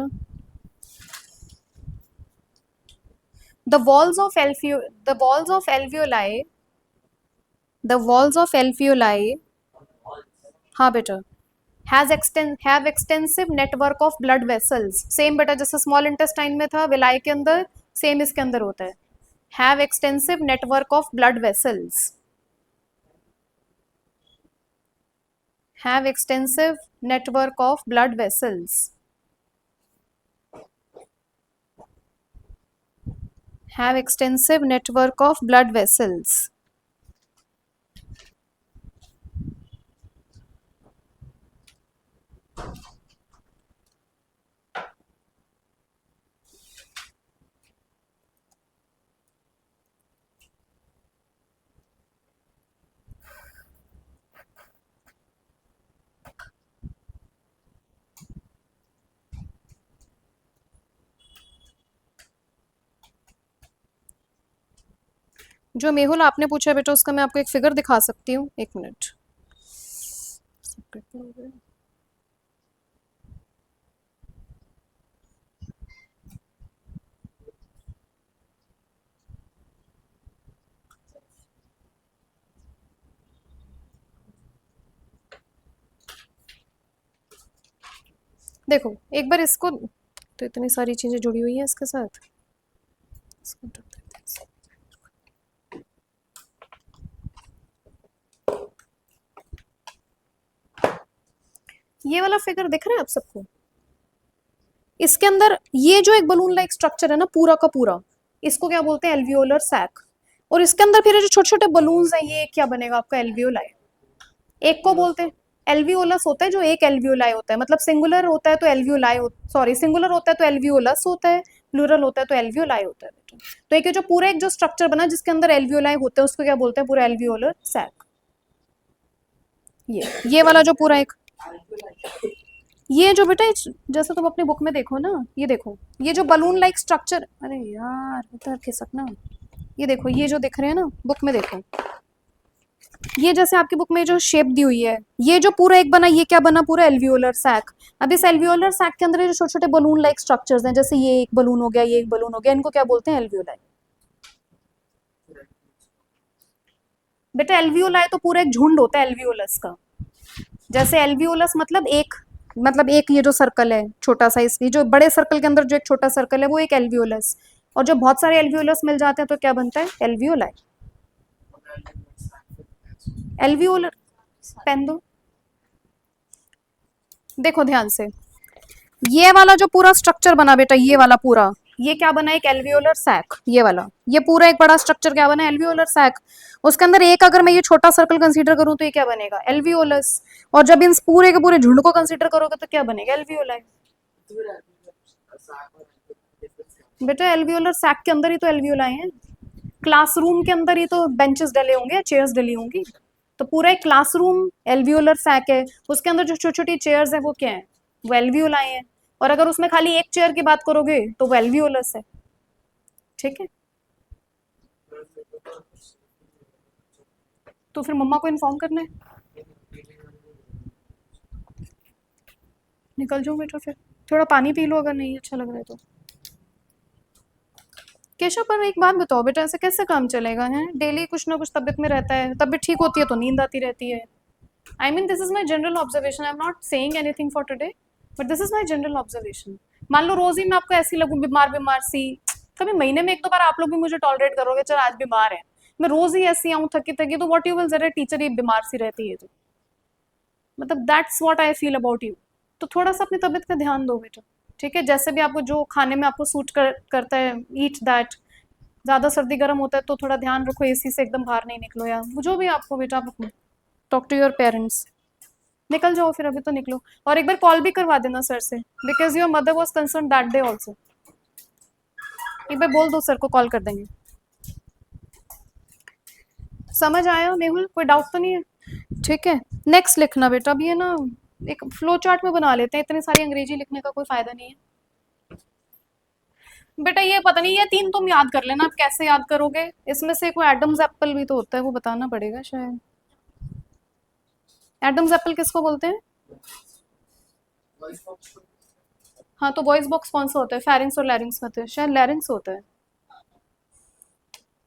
The walls of alveoli, हाँ बेटा, have extensive network of blood vessels. Same बेटा जैसे स्मॉल इंटेस्टाइन में था, विलाई के अंदर, सेम इसके अंदर होता है. Have extensive network of blood vessels. Have extensive network of blood vessels. Have extensive network of blood vessels. जो मेहुल आपने पूछा बेटा उसका मैं आपको एक फिगर दिखा सकती हूँ, एक मिनट. देखो एक बार इसको, तो इतनी सारी चीजें जुड़ी हुई हैं इसके साथ. ये वाला फिगर दिख रहा है आप सबको? इसके अंदर ये जो एक बलून लाइक स्ट्रक्चर है ना पूरा का पूरा, इसको क्या बोलते हैं? Alveolar sac. और इसके अंदर फिर जो छोटे छोटे बलून्स हैं, ये क्या बनेगा आपका? एल्वियोलाई. एक को बोलते हैं एल्वियोलस, होता है जो एक एल्वियोलाई होता है, मतलब सिंगुलर होता है तो एल्वियोलाई, सॉरी सिंगुलर होता है तो एल्वियोलस होता है, प्लूरल होता है तो एल्वियोलाई होता है बेटा. तो एक जो पूरा एक जो स्ट्रक्चर बना जिसके अंदर एल्वियोलाई होते हैं उसको क्या बोलते हैं? पूरा एल्वियोलर सैक. ये वाला जो पूरा एक, ये जो बेटा जैसे तुम अपनी बुक में देखो ना, ये देखो ये जो बलून लाइक स्ट्रक्चर, अरे यार उधर खिसकना, ये देखो ये जो दिख रहे हैं ना बुक में, देखो ये जैसे आपकी बुक में जो शेप दी हुई है, ये जो पूरा एक बना, ये क्या बना? पूरा एल्वियोलर सैक. अब इस एल्वियोलर सैक के अंदर जो छोटे छोटे बलून लाइक स्ट्रक्चर्स हैं, जैसे ये एक बलून हो गया, ये एक बलून हो गया, इनको क्या बोलते हैं? एल्वियोलाई. बेटा एल्वियोलाई तो पूरा एक झुंड होता है एल्वियोलस का. जैसे एल्वियोलस मतलब एक ये जो सर्कल है छोटा सा, इसकी जो बड़े सर्कल के अंदर जो एक छोटा सर्कल है वो एक एल्वियोलस, और जो बहुत सारे एल्वियोलस मिल जाते हैं तो क्या बनता है? एल्वियोलाई. एल्वियोलर पेन दो. देखो ध्यान से, ये वाला जो पूरा स्ट्रक्चर बना बेटा, ये वाला पूरा, ये क्या बना? एक एल्वियोलर सैक. ये वाला, ये पूरा एक बड़ा स्ट्रक्चर क्या बना? Alveolar sac. उसके अंदर एक अगर मैं ये छोटा सर्कल कंसीडर करूं तो ये क्या बनेगा? एल्वियोलस. और जब इन पूरे के पूरे झुंड को कंसीडर करोगे तो क्या बनेगा? एल्वियोलाई. बेटा एल्वियोलर सैक के अंदर ही तो एल्वियोलाई है. क्लासरूम के अंदर ही तो बेंचेस डले होंगे, चेयर्स डली होंगी. तो पूरा एक क्लासरूम एल्वियोलर सैक है, उसके अंदर जो छोटी छोटी चेयर्स है वो क्या है? वो एल्वियोलाई है. और अगर उसमें खाली एक चेयर की बात करोगे तो वो एल्वियोलस है. ठीक है, तो फिर मम्मा को इन्फॉर्म करना है. निकल जाओ बेटा, फिर थोड़ा पानी पी लो अगर नहीं अच्छा लग रहा है तो. केशव पर एक बात बताओ बेटा, ऐसे कैसे काम चलेगा? है डेली कुछ ना कुछ तबीयत में रहता है, तबीयत ठीक होती है तो नींद आती रहती है. I mean this is my general observation, I am not saying anything for today, but this is my general observation. मान लो रोज ही मैं आपको ऐसी लगूं बीमार बीमार सी, कभी महीने में एक दो बार आप लोग भी मुझे टॉलरेट करोगे, चल आज बीमार है, मैं रोज ही ऐसी आऊँ थकी थकी, तो व्हाट यू विल, जरा टीचर ही बीमार सी रहती है तो, मतलब that's what I feel about you. तो थोड़ा सा अपनी तबीयत का ध्यान दो बेटा. ठीक है, जैसे भी आपको जो खाने में आपको सूट करता है, ईट दैट. ज़्यादा सर्दी गर्म होता है तो थोड़ा ध्यान रखो, एसी से एकदम बाहर नहीं निकलो, या जो भी आपको बेटा, आप टॉक टू योर पेरेंट्स. निकल जाओ फिर, अभी तो निकलो. और एक बार कॉल भी करवा देना सर से, because your mother was concern that day also. एक बार बोल दो सर को, कॉल कर देंगे. समझ आया मेहुल? कोई डाउट तो नहीं है? ठीक है, नेक्स्ट लिखना बेटा। अब ये ना एक फ्लो चार्ट में बना लेते हैं, इतनी सारी अंग्रेजी लिखने का कोई फायदा नहीं है बेटा। ये पता नहीं, ये तीन तुम याद कर लेना, आप कैसे याद करोगे। इसमें से कोई एडम्स एप्पल भी तो होता है, वो बताना पड़ेगा शायद। एडम्स एप्पल किसको बोलते हैं? हाँ, तो वॉइस बॉक्स कौन सा होता है? फेरिंग्स और लैरिंग्स में तो शायद लैरिंग्स होता है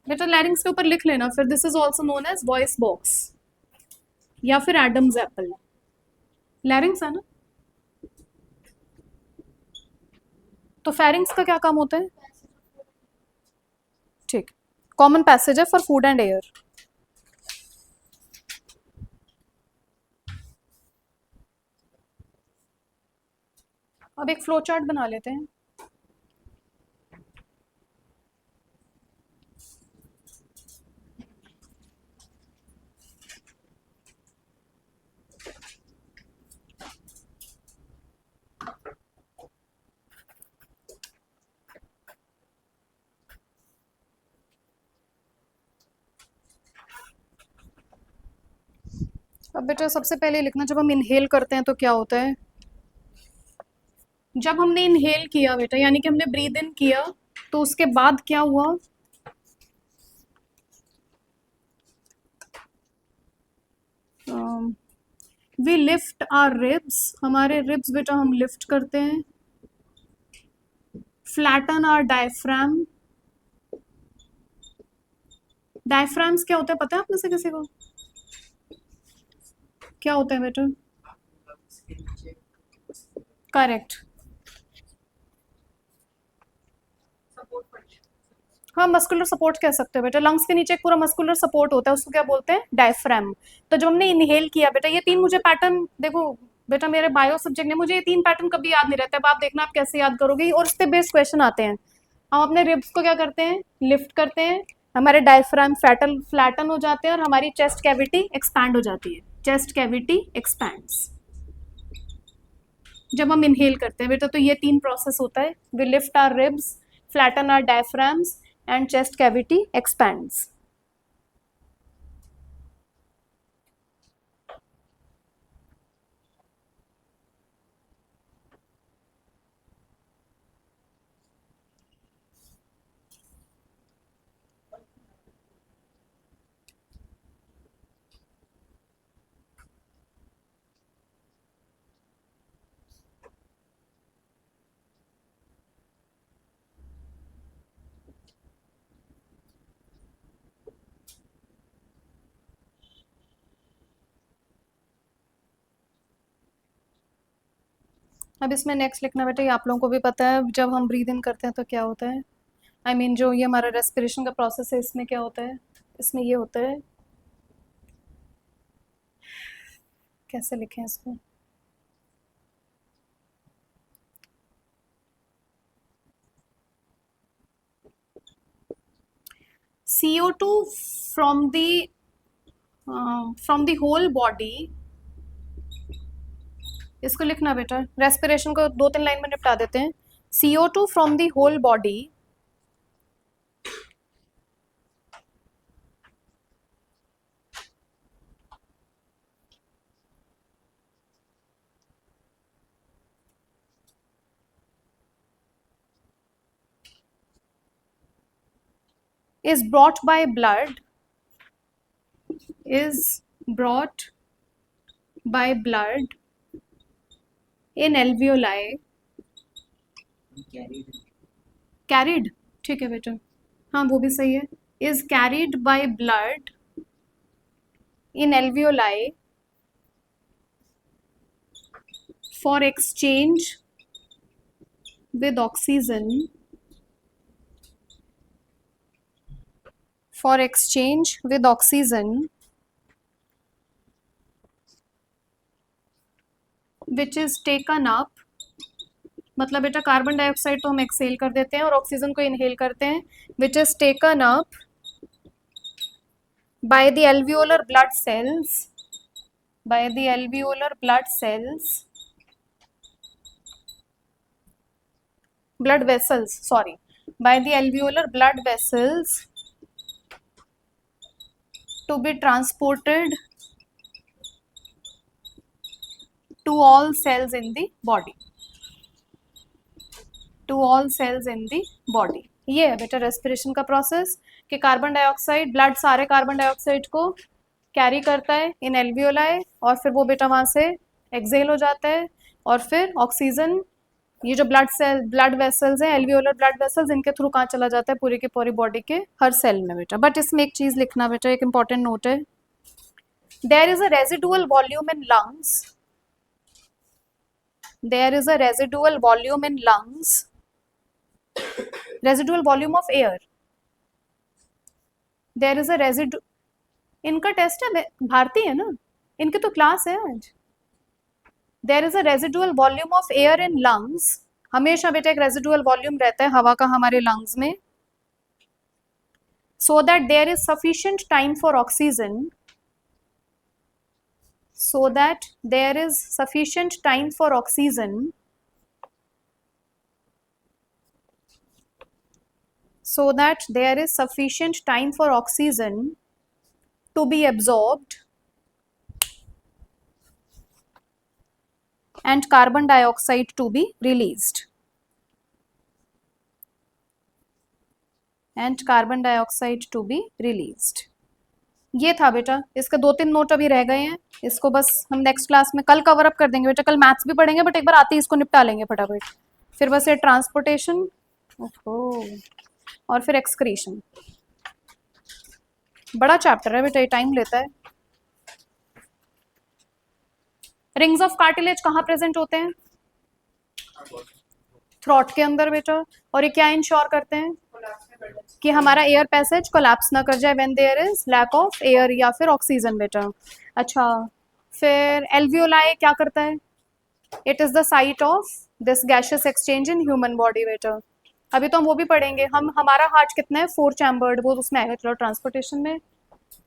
बेटा। लैरिंग्स के ऊपर लिख लेना फिर, this is also known as voice box या फिर एडम्स एप्पल। लैरिंग्स है ना। तो फेरिंग्स का क्या काम होता है? ठीक, कॉमन पैसेज है फॉर फूड एंड एयर। अब एक फ्लो चार्ट बना लेते हैं। अब बेटा सबसे पहले लिखना, जब हम इनहेल करते हैं तो क्या होता है। जब हमने इनहेल किया बेटा, यानी कि हमने ब्रीद इन किया, तो उसके बाद क्या हुआ? वी लिफ्ट आर रिब्स, हमारे रिब्स बेटा हम लिफ्ट करते हैं। Flatten are diaphragm. डायफ्राम्स क्या होता है पता है आप में से किसी को? क्या होता है बेटा? करेक्ट। हाँ, मस्कुलर सपोर्ट कह सकते हो बेटा। लंग्स के नीचे एक पूरा मस्कुलर सपोर्ट होता है, उसको क्या बोलते हैं? डायफ्राम। तो जब हमने इनहेल किया बेटा, ये तीन मुझे पैटर्न देखो बेटा, मेरे बायो सब्जेक्ट ने मुझे ये तीन पैटर्न कभी याद नहीं रहता है। अब आप देखना आप कैसे याद करोगे, और उससे बेस्ड क्वेश्चन आते हैं। हम अपने रिब्स को क्या करते हैं? लिफ्ट करते हैं। हमारे डायफ्राम फ्लैटन हो जाते हैं और हमारी चेस्ट कैविटी एक्सपैंड हो जाती है। चेस्ट कैविटी एक्सपैंड्स जब हम इनहेल करते हैं बेटा। तो ये तीन प्रोसेस होता है, we lift our ribs, flatten our diaphragms and chest cavity expands. अब इसमें नेक्स्ट लिखना बेटा, ये आप लोगों को भी पता है, जब हम ब्रीद इन करते हैं तो क्या होता है। आई मीन जो ये हमारा रेस्पिरेशन का प्रोसेस है, इसमें क्या होता है? इसमें ये होता है, कैसे लिखें इसको? CO2 from the whole body। इसको लिखना बेटा, रेस्पिरेशन को दो तीन लाइन में निपटा देते हैं। CO2 from the whole body is brought by blood, is brought by blood in alveoli, carried। ठीक है बेटा, हाँ वो भी सही है। is carried by blood in alveoli for exchange with oxygen, for exchange with oxygen which is taken up। मतलब बेटा कार्बन डाइऑक्साइड तो हम एक्सेल कर देते हैं और ऑक्सीजन को इनहेल करते हैं, which is taken up by the alveolar blood cells, by the alveolar blood cells, blood vessels, sorry, by the alveolar blood vessels to be transported to all cells in the body, to all cells in the body. ये है बेटा respiration का process कि carbon dioxide, blood सारे carbon dioxide को carry करता है इन alveoli और फिर वो बेटा वहाँ से एक्सेल हो जाता है और फिर ऑक्सीजन ये जो ब्लड वेसल्स हैं, एल्वियोलर ब्लड वेसल्स, इनके थ्रू कहाँ चला जाता है पूरी की पूरी बॉडी के हर सेल में बेटा। बट इसमें एक चीज लिखना बेटा, एक इंपॉर्टेंट नोट है, there is a residual volume in lungs, there is a residual volume in lungs, residual volume of air, there is a residual, इनका टेस्ट है भारतीय है ना, इनकी तो क्लास है आज। There is a residual volume of air in lungs, हमेशा बेटा एक रेजिडुअल वॉल्यूम रहता है हवा का हमारे लंग्स में, so that there is sufficient time for oxygen, so that there is sufficient time for oxygen, so that there is sufficient time for oxygen to be absorbed and carbon dioxide to be released, and carbon dioxide to be released। ये था बेटा, इसके 2-3 note अभी रह गए हैं, इसको बस हम नेक्स्ट क्लास में कल कवर अप कर देंगे बेटा। कल मैथ्स भी पढ़ेंगे बट एक बार आते ही इसको निपटा लेंगे फटाफट, फिर बस ये ट्रांसपोर्टेशन और फिर एक्सक्रीशन, बड़ा चैप्टर है बेटा, ये टाइम लेता है। रिंग्स ऑफ कार्टिलेज कहाँ प्रेजेंट होते हैं? थ्रॉट के अंदर बेटा, और ये क्या इंश्योर करते हैं कि हमारा एयर पैसेज कोलैप्स ना कर जाए when there is lack of air या फिर ऑक्सीजन बेटा। अच्छा, फिर एल्वियोलाई क्या करता है? It is the site of this gaseous exchange in human body बेटा। अभी तो हम वो भी पढ़ेंगे, हम हमारा हार्ट कितना है 4 चैम्बर्ड, वो उसमें आएगा, चलो ट्रांसपोर्टेशन में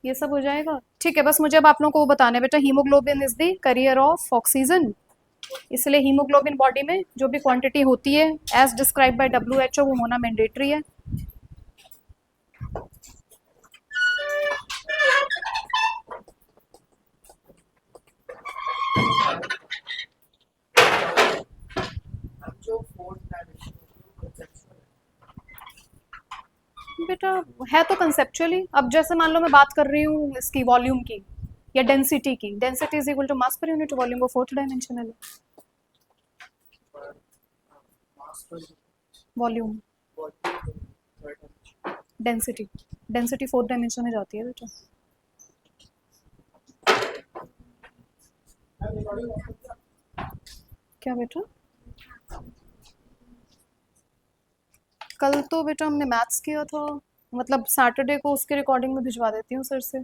ये सब हो जाएगा। ठीक है, बस मुझे अब आप लोगों को वो बताना है बेटा, haemoglobin is the carrier of oxygen, इसलिए हीमोग्लोबिन बॉडी में जो भी क्वांटिटी होती है एज डिस्क्राइब बाय WHO वो होना मैंडेटरी है। बेटा है तो कंसेप्चुअली, अब जैसे मान लो मैं बात कर रही हूँ इसकी वॉल्यूम की या डेंसिटी की, density is equal to mass per unit volume, वो 4th डायमेंशनल है। Volume density, density 4th dimension में जाती है बेटा। क्या बेटा? कल तो बेटा हमने मैथ्स किया था, मतलब सैटरडे को उसकी रिकॉर्डिंग में भिजवा देती हूँ सर से,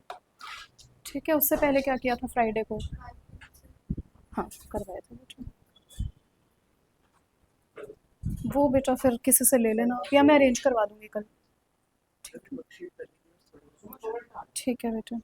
ठीक है? उससे पहले क्या किया था फ्राइडे को? हाँ करवाया था बेटा, वो बेटा फिर किसी से ले लेना या मैं अरेंज करवा दूंगी कल। ठीक है बेटा।